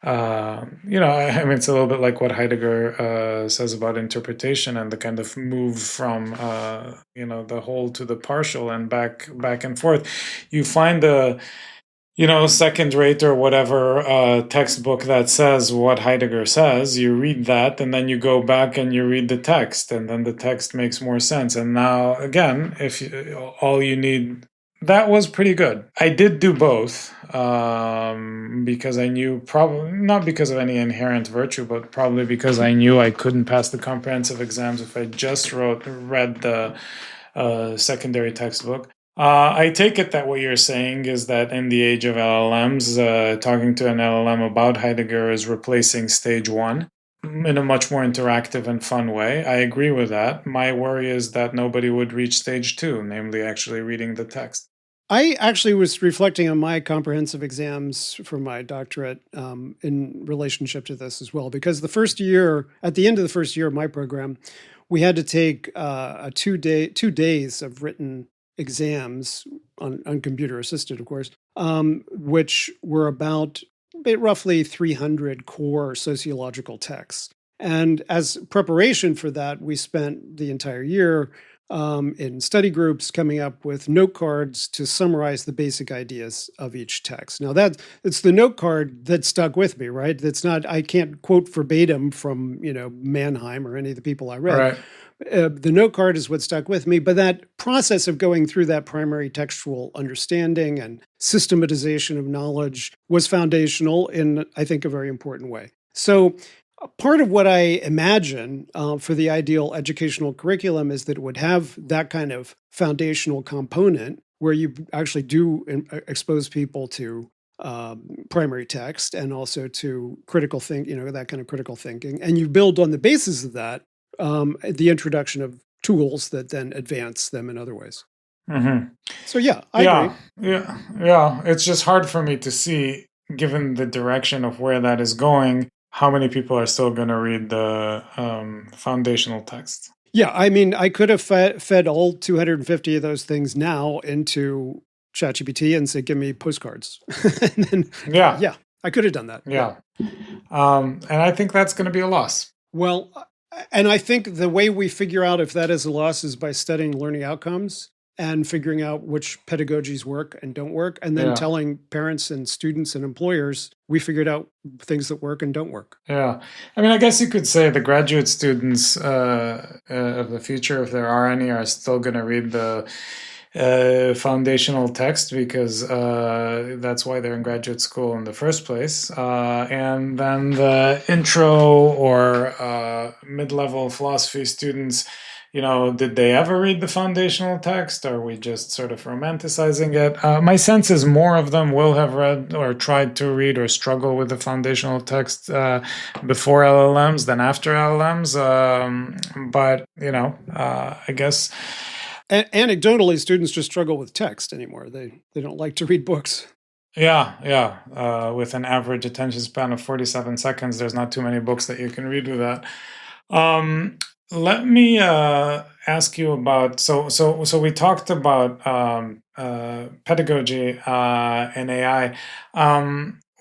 I mean, it's a little bit like what Heidegger says about interpretation and the kind of move from, the whole to the partial and back and forth. You find a, second rate or whatever textbook that says what Heidegger says, you read that, and then you go back and you read the text, and then the text makes more sense. And now, again, all you need, that was pretty good. I did do both because I knew, probably not because of any inherent virtue, but probably because I knew I couldn't pass the comprehensive exams if I just read the secondary textbook. I take it that what you're saying is that in the age of LLMs, talking to an LLM about Heidegger is replacing stage one in a much more interactive and fun way. I agree with that. My worry is that nobody would reach stage two, namely actually reading the text. I actually was reflecting on my comprehensive exams for my doctorate in relationship to this as well, because the first year, at the end of the first year of my program, we had to take a 2 days of written exams on computer assisted, of course, which were about roughly 300 core sociological texts. And as preparation for that, we spent the entire year in study groups coming up with note cards to summarize the basic ideas of each text. Now that it's the note card that stuck with me, right? That's not, I can't quote verbatim from, Mannheim or any of the people I read. Right. The note card is what stuck with me, but that process of going through that primary textual understanding and systematization of knowledge was foundational in, I think, a very important way. So part of what I imagine for the ideal educational curriculum is that it would have that kind of foundational component where you actually do expose people to primary text and also to critical that kind of critical thinking. And you build on the basis of that the introduction of tools that then advance them in other ways. Mm-hmm. So yeah, I Yeah, agree. yeah. It's just hard for me to see, given the direction of where that is going, how many people are still going to read the foundational text. Yeah, I mean, I could have fed all 250 of those things now into ChatGPT and say, "Give me postcards," and then Yeah, yeah, I could have done that. Yeah. yeah. And I think that's going to be a loss. Well, and I think the way we figure out if that is a loss is by studying learning outcomes and figuring out which pedagogies work and don't work, and then Yeah, telling parents and students and employers we figured out things that work and don't work. yeah. I mean, I guess you could say the graduate students of the future, if there are any, are still going to read the foundational text because that's why they're in graduate school in the first place. And then the intro or mid-level philosophy students, did they ever read the foundational text? Or are we just sort of romanticizing it? My sense is more of them will have read or tried to read or struggle with the foundational text before LLMs than after LLMs. But, I guess. Anecdotally, students just struggle with text anymore. They don't like to read books. Yeah. With an average attention span of 47 seconds, there's not too many books that you can read with that. Let me ask you about so we talked about pedagogy and AI.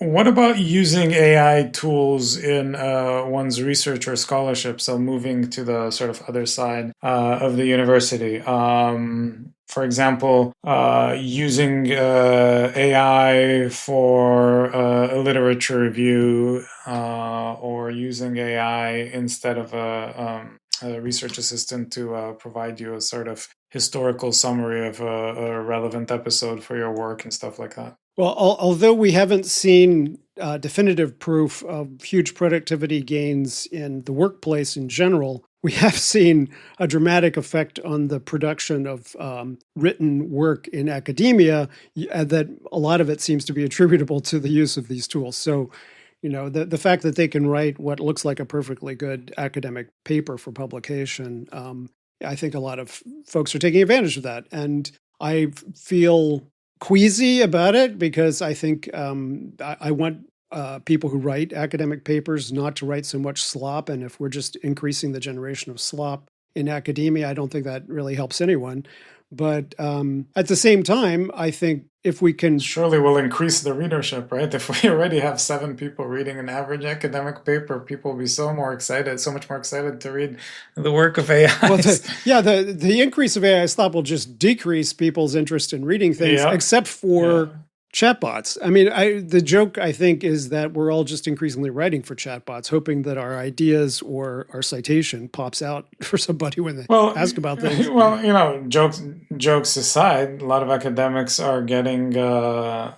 What about using AI tools in one's research or scholarship? So moving to the sort of other side of the university. For example, using AI for a literature review or using AI instead of a research assistant to provide you a sort of historical summary of a relevant episode for your work and stuff like that. Well, although we haven't seen definitive proof of huge productivity gains in the workplace in general, we have seen a dramatic effect on the production of written work in academia that a lot of it seems to be attributable to the use of these tools. So, the fact that they can write what looks like a perfectly good academic paper for publication, I think a lot of folks are taking advantage of that. And I feel queasy about it because I think I want people who write academic papers not to write so much slop. And if we're just increasing the generation of slop in academia, I don't think that really helps anyone. But at the same time, I think if we can. Surely will increase the readership, right? If we already have 7 people reading an average academic paper, people will be so much more excited to read the work of AI. Well, the increase of AI slop will just decrease people's interest in reading things, Yeah. except for Yeah. chatbots. I mean, the joke I think is that we're all just increasingly writing for chatbots, hoping that our ideas or our citation pops out for somebody when they ask about things. Well, jokes aside, a lot of academics are getting either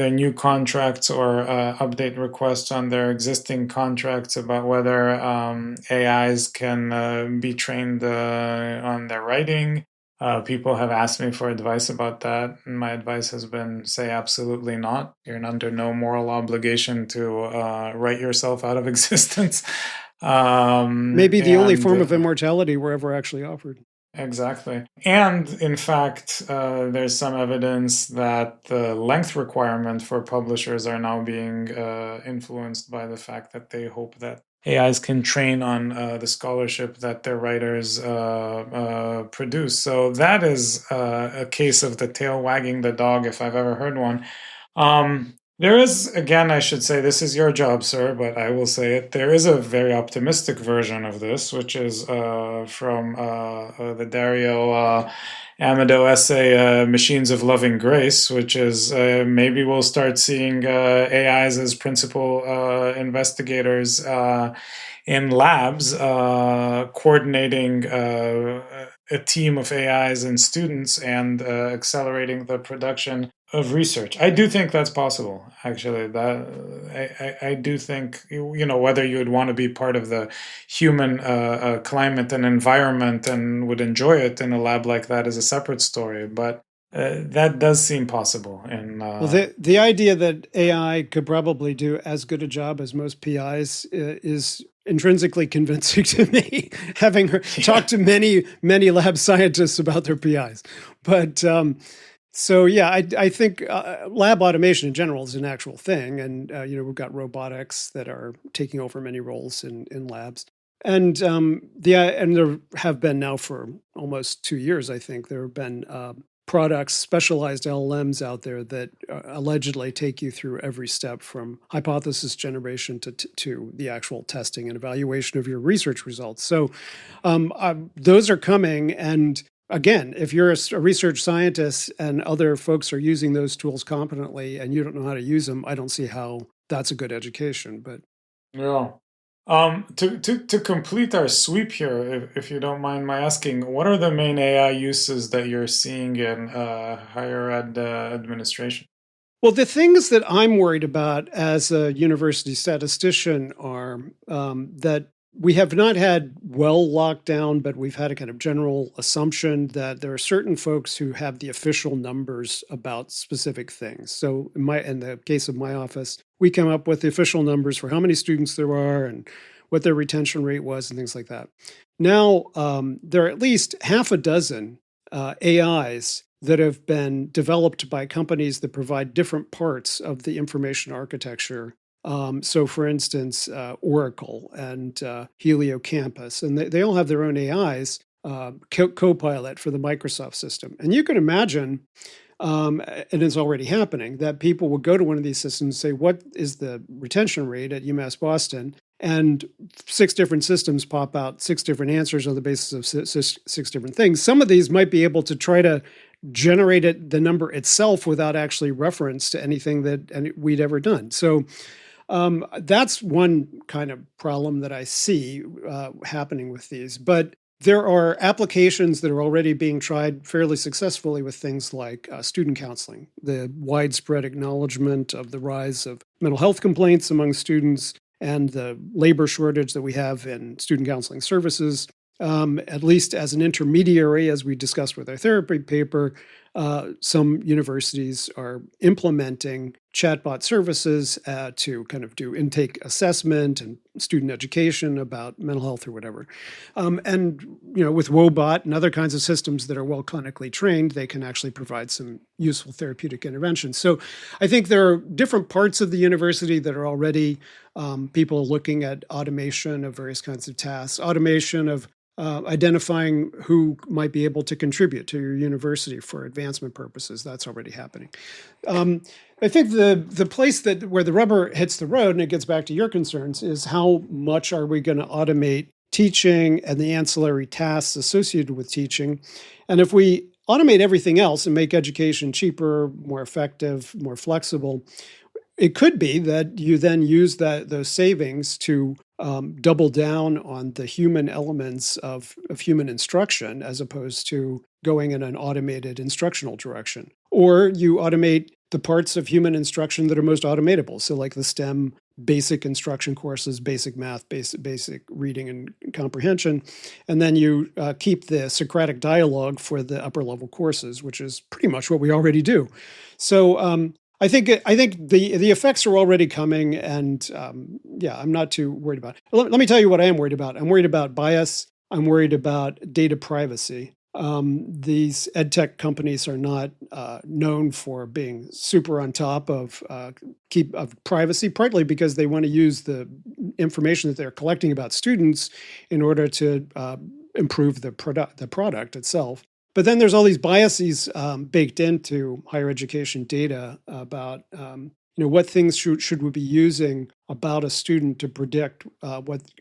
new contracts or update requests on their existing contracts about whether AIs can be trained on their writing. People have asked me for advice about that, and my advice has been say absolutely not. You're under no moral obligation to write yourself out of existence. Maybe the only And form of immortality we're ever actually offered. Exactly. And in fact, there's some evidence that the length requirement for publishers are now being influenced by the fact that they hope that AIs can train on the scholarship that their writers produce. So that is a case of the tail wagging the dog, if I've ever heard one. There is, again, I should say, this is your job, sir, but I will say it. There is a very optimistic version of this, which is from the Dario Amado essay, Machines of Loving Grace, which is maybe we'll start seeing AIs as principal investigators in labs, coordinating a team of AIs and students and accelerating the production of research. I do think that's possible, actually. I do think, whether you would want to be part of the human climate and environment and would enjoy it in a lab like that is a separate story. But that does seem possible. Well, the idea that AI could probably do as good a job as most PIs is intrinsically convincing to me, having talked to many lab scientists about their PIs. But so yeah, I think lab automation in general is an actual thing, and we've got robotics that are taking over many roles in labs. And and there have been now for almost 2 years, I think, there have been products, specialized LLMs out there that allegedly take you through every step from hypothesis generation to the actual testing and evaluation of your research results. So those are coming. And again, if you're a research scientist and other folks are using those tools competently and you don't know how to use them, I don't see how that's a good education. But yeah. To complete our sweep here, if you don't mind my asking, what are the main AI uses that you're seeing in higher ed administration? Well, the things that I'm worried about as a university statistician are that we have not had well locked down, but we've had a kind of general assumption that there are certain folks who have the official numbers about specific things. So in the case of my office, we come up with the official numbers for how many students there are and what their retention rate was and things like that. Now, there are at least half a dozen AIs that have been developed by companies that provide different parts of the information architecture. So, for instance, Oracle and Heliocampus, and they all have their own AIs, Copilot for the Microsoft system. And you can imagine, and it's already happening, that people will go to one of these systems and say, what is the retention rate at UMass Boston? And 6 different systems pop out 6 different answers on the basis of 6 different things. Some of these might be able to try to generate the number itself without actually reference to anything that we'd ever done. So that's one kind of problem that I see happening with these. But there are applications that are already being tried fairly successfully with things like student counseling, the widespread acknowledgement of the rise of mental health complaints among students and the labor shortage that we have in student counseling services. At least as an intermediary, as we discussed with our therapy paper, some universities are implementing chatbot services to kind of do intake assessment and student education about mental health or whatever. And with Wobot and other kinds of systems that are well clinically trained, they can actually provide some useful therapeutic interventions. So I think there are different parts of the university that are already people looking at automation of various kinds of tasks, automation of identifying who might be able to contribute to your university for advancement purposes. That's already happening. I think the place where the rubber hits the road, and it gets back to your concerns, is how much are we going to automate teaching and the ancillary tasks associated with teaching. And if we automate everything else and make education cheaper, more effective, more flexible, it could be that you then use those savings to double down on the human elements of human instruction as opposed to going in an automated instructional direction. Or you automate the parts of human instruction that are most automatable. So like the STEM basic instruction courses, basic math, basic reading and comprehension, and then you keep the Socratic dialogue for the upper level courses, which is pretty much what we already do. So I think the effects are already coming, and I'm not too worried about it. Let me tell you what I am worried about. I'm worried about bias. I'm worried about data privacy. These edtech companies are not known for being super on top of privacy, partly because they want to use the information that they're collecting about students in order to improve the product itself. But then there's all these biases baked into higher education data about what things should we be using about a student to predict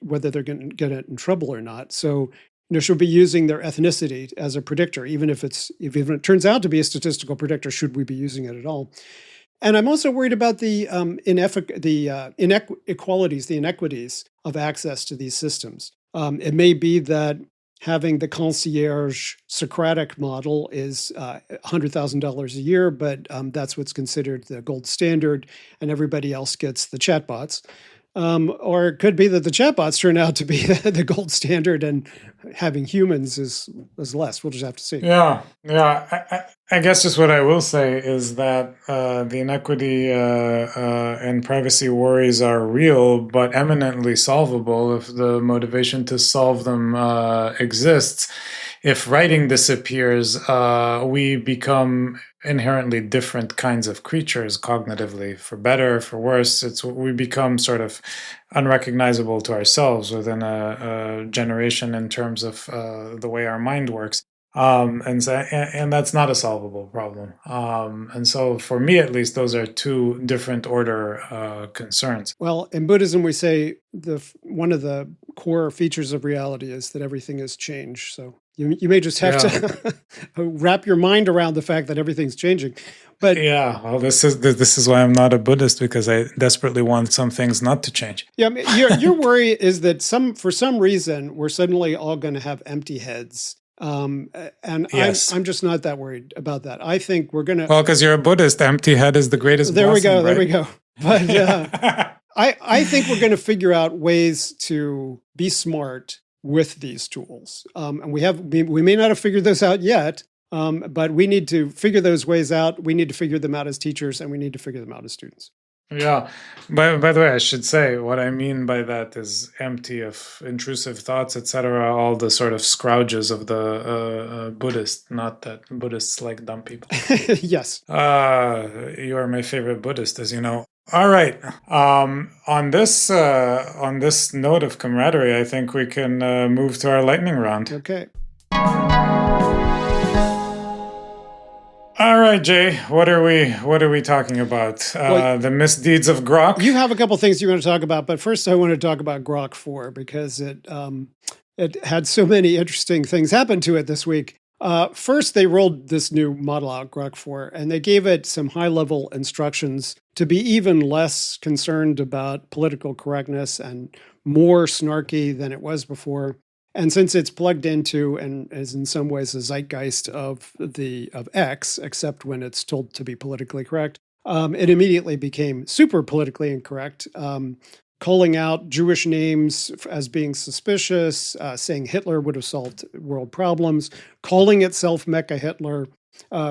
whether they're going to get in trouble or not. So should be using their ethnicity as a predictor, even if it turns out to be a statistical predictor. Should we be using it at all? And I'm also worried about the inequalities, the inequities of access to these systems. It may be that having the concierge Socratic model is $100,000 a year, but that's what's considered the gold standard, and everybody else gets the chatbots. Or it could be that the chatbots turn out to be the gold standard, and having humans is less. We'll just have to see. Yeah. I guess just what I will say is that the inequity and privacy worries are real, but eminently solvable if the motivation to solve them exists. If writing disappears, we become inherently different kinds of creatures cognitively, for better, for worse. We become sort of unrecognizable to ourselves within a generation in terms of the way our mind works. And that's not a solvable problem. And so for me, at least, those are two different order concerns. Well, in Buddhism, we say one of the core features of reality is that everything is change. So you may just have to wrap your mind around the fact that everything's changing. But well, this is why I'm not a Buddhist, because I desperately want some things not to change. Yeah, I mean, your worry is that for some reason we're suddenly all going to have empty heads. And yes. I'm just not that worried about that. I think we're going to... Well, because you're a Buddhist, empty head is the greatest blessing, There we go. But I think we're going to figure out ways to be smart with these tools. And we may not have figured those out yet, but we need to figure those ways out. We need to figure them out as teachers, and we need to figure them out as students. Yeah. By the way, I should say what I mean by that is empty of intrusive thoughts, etc. All the sort of scrouges of the Buddhist. Not that Buddhists like dumb people. Yes. You are my favorite Buddhist, as you know. All right. On this note of camaraderie, I think we can move to our lightning round. Okay. All right, Jay. What are we talking about? The misdeeds of Grok? You have a couple things you want to talk about, but first I want to talk about Grok 4 because it had so many interesting things happen to it this week. First, they rolled this new model out, Grok 4, and they gave it some high-level instructions to be even less concerned about political correctness and more snarky than it was before. And since it's plugged into and is in some ways a zeitgeist of X, except when it's told to be politically correct, it immediately became super politically incorrect, calling out Jewish names as being suspicious, saying Hitler would have solved world problems, calling itself Mecha Hitler,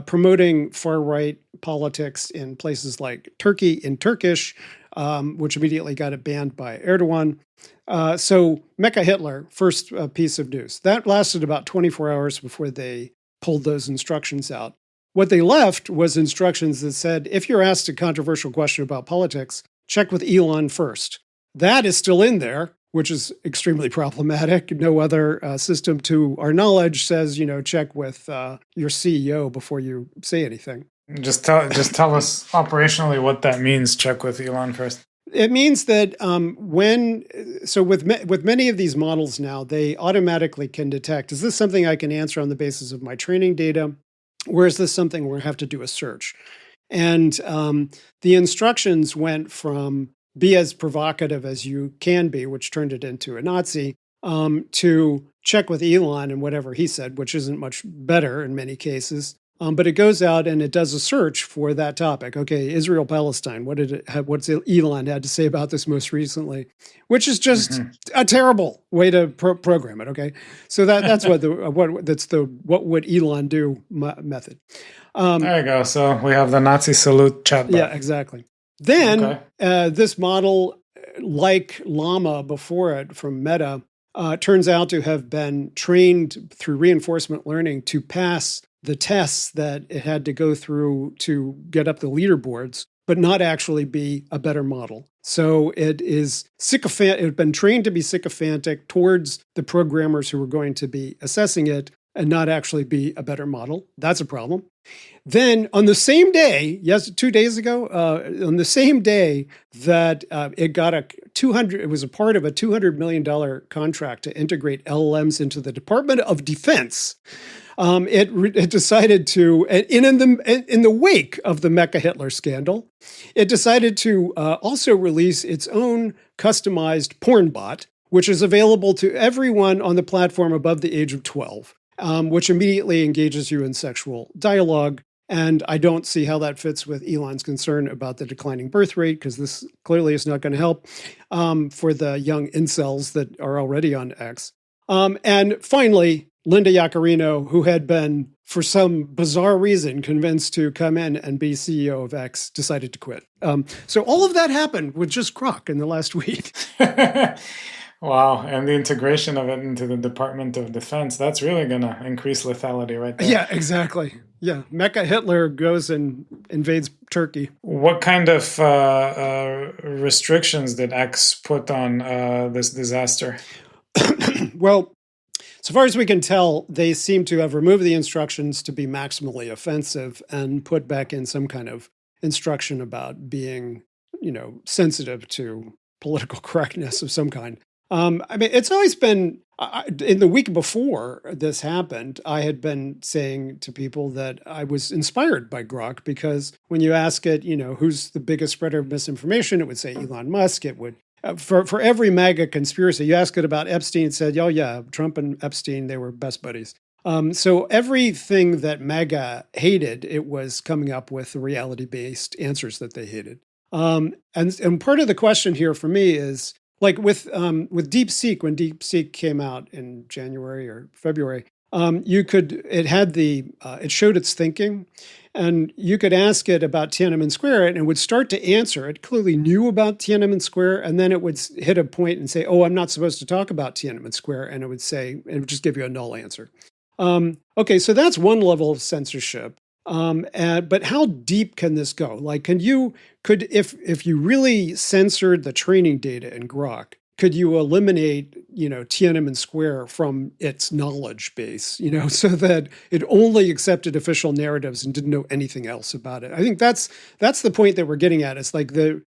promoting far-right politics in places like Turkey in Turkish, which immediately got it banned by Erdogan. So Mecha Hitler, first piece of news. That lasted about 24 hours before they pulled those instructions out. What they left was instructions that said, if you're asked a controversial question about politics, check with Elon first. That is still in there, which is extremely problematic. No other system, to our knowledge, says, check with your CEO before you say anything. Just tell us operationally what that means. Check with Elon first. It means that with many of these models now, they automatically can detect, is this something I can answer on the basis of my training data? Or is this something where I have to do a search? And the instructions went from be as provocative as you can be, which turned it into a Nazi, to check with Elon and whatever he said, which isn't much better in many cases. But it goes out and it does a search for that topic. Okay, Israel Palestine. What's Elon had to say about this most recently? Which is just a terrible way to program it. Okay, so that's what would Elon do method. There you go. So we have the Nazi salute chatbot. Yeah, exactly. Then this model, like Llama before it from Meta, turns out to have been trained through reinforcement learning to pass the tests that it had to go through to get up the leaderboards, but not actually be a better model. So it is sycophantic. It had been trained to be sycophantic towards the programmers who were going to be assessing it and not actually be a better model. That's a problem. Then on the same day, 2 days ago, on the same day that it got it was a part of a $200 million contract to integrate LLMs into the Department of Defense. It decided to, in the wake of the Mecha Hitler scandal, it decided to also release its own customized porn bot, which is available to everyone on the platform above the age of 12, which immediately engages you in sexual dialogue. And I don't see how that fits with Elon's concern about the declining birth rate, because this clearly is not going to help for the young incels that are already on X. And finally, Linda Yaccarino, who had been, for some bizarre reason, convinced to come in and be CEO of X, decided to quit. So all of that happened with just Grok in the last week. Wow. And the integration of it into the Department of Defense, that's really going to increase lethality right there. Yeah, exactly. Yeah. Mecha Hitler goes and invades Turkey. What kind of restrictions did X put on this disaster? Well, so far as we can tell, they seem to have removed the instructions to be maximally offensive and put back in some kind of instruction about being, sensitive to political correctness of some kind. I mean, it's always been, in the week before this happened, I had been saying to people that I was inspired by Grok, because when you ask it, who's the biggest spreader of misinformation, it would say Elon Musk. It would, for every MAGA conspiracy, you ask it about Epstein, it said, oh yeah, Trump and Epstein, they were best buddies. So everything that MAGA hated, it was coming up with the reality-based answers that they hated. And part of the question here for me is, like with DeepSeek, when DeepSeek came out in January or February, it showed its thinking, and you could ask it about Tiananmen Square, and it would start to answer. It clearly knew about Tiananmen Square, and then it would hit a point and say, "Oh, I'm not supposed to talk about Tiananmen Square," and it would just give you a null answer. Okay, so that's one level of censorship. But how deep can this go? Like, if you really censored the training data in Grok, could you eliminate, Tiananmen Square from its knowledge base, so that it only accepted official narratives and didn't know anything else about it? I think that's the point that we're getting at. It's like the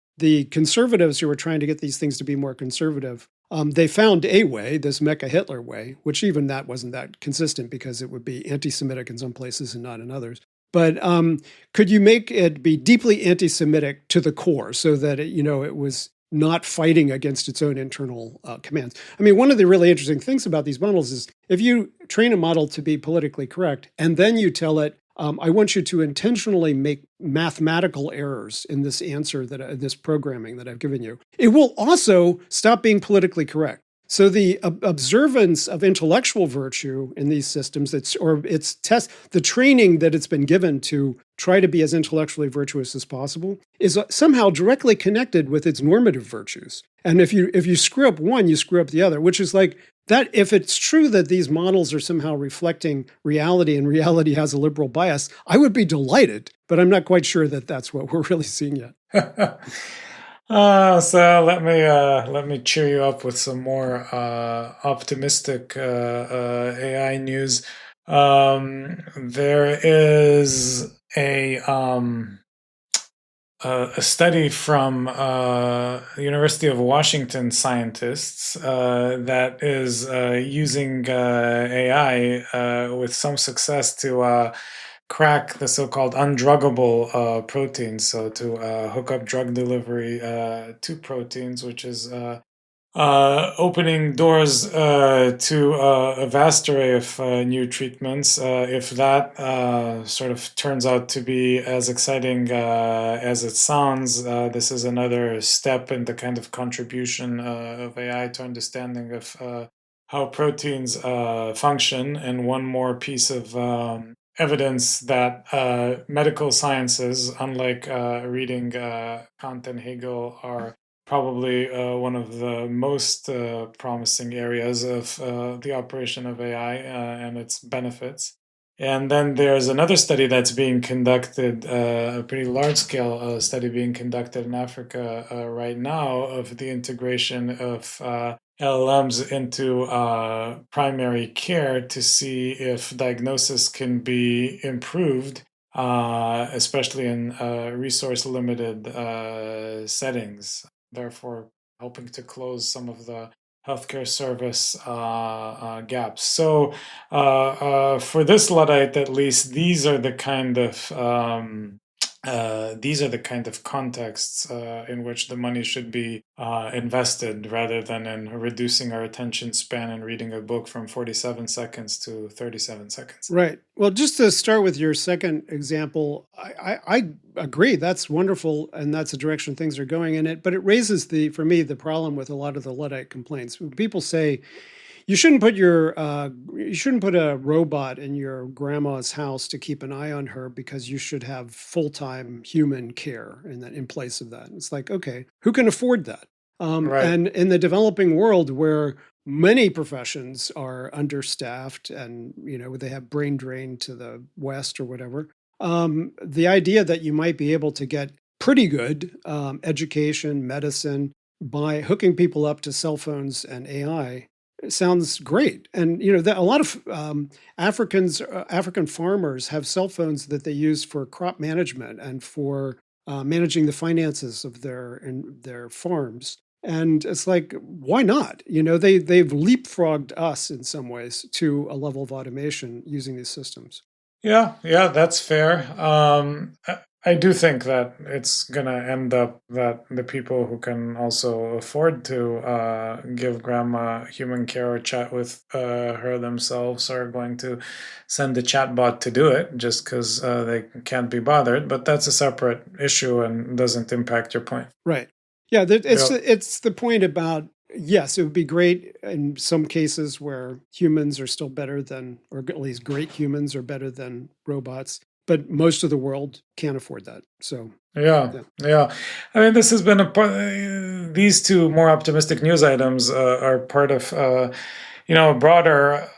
conservatives who are trying to get these things to be more conservative. They found a way, this Mecha Hitler way, which even that wasn't that consistent, because it would be anti-Semitic in some places and not in others. But could you make it be deeply anti-Semitic to the core, so that it was not fighting against its own internal commands? I mean, one of the really interesting things about these models is, if you train a model to be politically correct, and then you tell it, I want you to intentionally make mathematical errors in this answer, this programming that I've given you, it will also stop being politically correct. So the observance of intellectual virtue in these systems, the training that it's been given to try to be as intellectually virtuous as possible, is somehow directly connected with its normative virtues. And if you screw up one, you screw up the other, which is like that. If it's true that these models are somehow reflecting reality, and reality has a liberal bias, I would be delighted, but I'm not quite sure that that's what we're really seeing yet. So let me cheer you up with some more optimistic AI news. There is a study from University of Washington scientists that is using AI with some success to crack the so-called undruggable proteins, so to hook up drug delivery to proteins, which is opening doors to a vast array of new treatments. If that sort of turns out to be as exciting as it sounds, this is another step in the kind of contribution of AI to understanding of how proteins function, and one more piece of evidence that medical sciences, unlike reading Kant and Hegel, are probably one of the most promising areas of the operation of AI and its benefits. And then there's another study that's being conducted, a pretty large scale study being conducted in Africa right now, of the integration of LLMs into primary care to see if diagnosis can be improved, especially in resource limited settings, therefore helping to close some of the healthcare service gaps. So for this Luddite, at least, these are the kind of contexts in which the money should be invested, rather than in reducing our attention span and reading a book from 47 seconds to 37 seconds. Right. Well, just to start with your second example, I agree. That's wonderful, and that's the direction things are going in it. But it raises for me, the problem with a lot of the Luddite complaints. When people say you shouldn't put a robot in your grandma's house to keep an eye on her, because you should have full-time human care in place of that. It's like, okay, who can afford that? Right. And in the developing world, where many professions are understaffed and they have brain drain to the west or whatever, the idea that you might be able to get pretty good education, medicine, by hooking people up to cell phones and AI sounds great. And a lot of African farmers have cell phones that they use for crop management and for managing the finances of their farms. And it's like, why not? They've leapfrogged us in some ways to a level of automation using these systems. Yeah, that's fair. I do think that it's gonna end up that the people who can also afford to give grandma human care or chat with her themselves are going to send the chatbot to do it, just because they can't be bothered. But that's a separate issue and doesn't impact your point. Right. Yeah, it's the point about, yes, it would be great in some cases where humans are still better than, or at least great humans are better than robots, but most of the world can't afford that. So Yeah. I mean, this has been these two more optimistic news items are part of a broader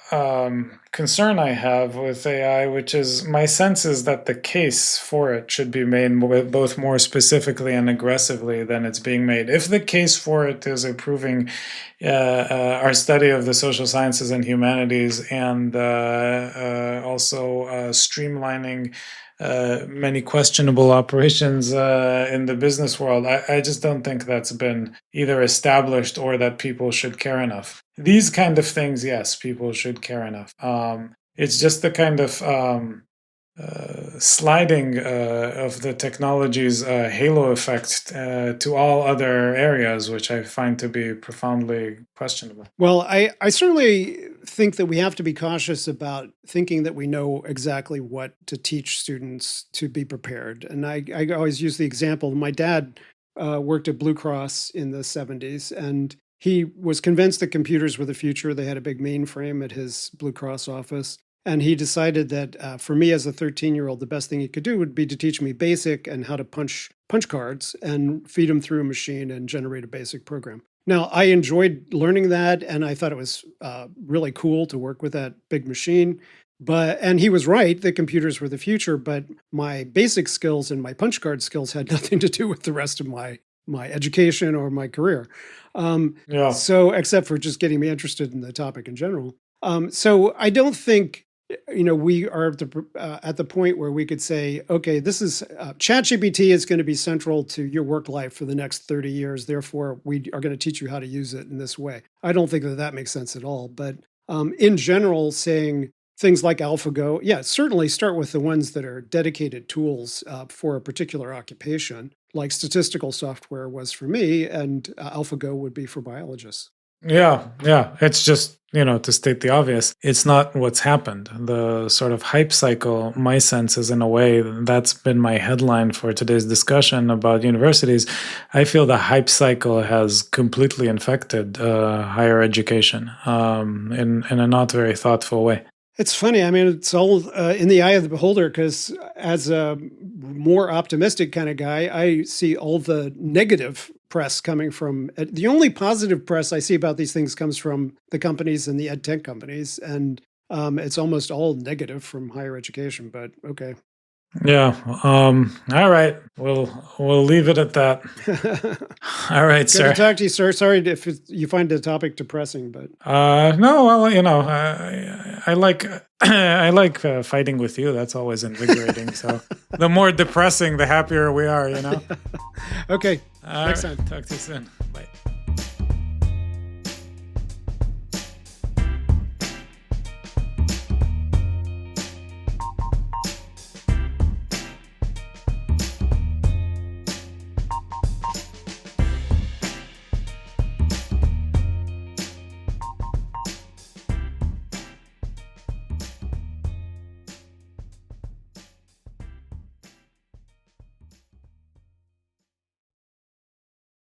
concern I have with AI, which is, my sense is that the case for it should be made both more specifically and aggressively than it's being made. If the case for it is improving our study of the social sciences and humanities, and also streamlining many questionable operations in the business world, I just don't think that's been either established or that people should care enough. These kind of things, yes, people should care enough. It's just the kind of sliding of the technology's halo effect to all other areas, which I find to be profoundly questionable. Well, I certainly think that we have to be cautious about thinking that we know exactly what to teach students to be prepared. And I always use the example, my dad worked at Blue Cross in the 70s, and he was convinced that computers were the future. They had a big mainframe at his Blue Cross office. And he decided that for me as a 13-year-old, the best thing he could do would be to teach me BASIC and how to punch cards and feed them through a machine and generate a BASIC program. Now, I enjoyed learning that, and I thought it was really cool to work with that big machine. And he was right, that computers were the future, but my BASIC skills and my punch card skills had nothing to do with the rest of my education or my career. So, except for just getting me interested in the topic in general. So I don't think we are at the point where we could say, okay, this is ChatGPT is going to be central to your work life for the next 30 years. Therefore, we are going to teach you how to use it in this way. I don't think that makes sense at all. But in general, saying things like AlphaGo, yeah, certainly start with the ones that are dedicated tools for a particular occupation, like statistical software was for me, and AlphaGo would be for biologists. Yeah, yeah. It's just, to state the obvious, it's not what's happened. The sort of hype cycle, my sense is, in a way, that's been my headline for today's discussion about universities. I feel the hype cycle has completely infected higher education in a not very thoughtful way. It's funny. I mean, it's all in the eye of the beholder, because as a more optimistic kind of guy, I see all the negative press coming from the only positive press I see about these things comes from the companies and the ed tech companies. And it's almost all negative from higher education, but okay. Yeah. All right. We'll leave it at that. All right, sir. Good to talk to you, sir. Sorry if you find the topic depressing, but no. Well, I like I like fighting with you. That's always invigorating. So the more depressing, the happier we are. Okay. All Next right. time. Talk to you soon. Bye.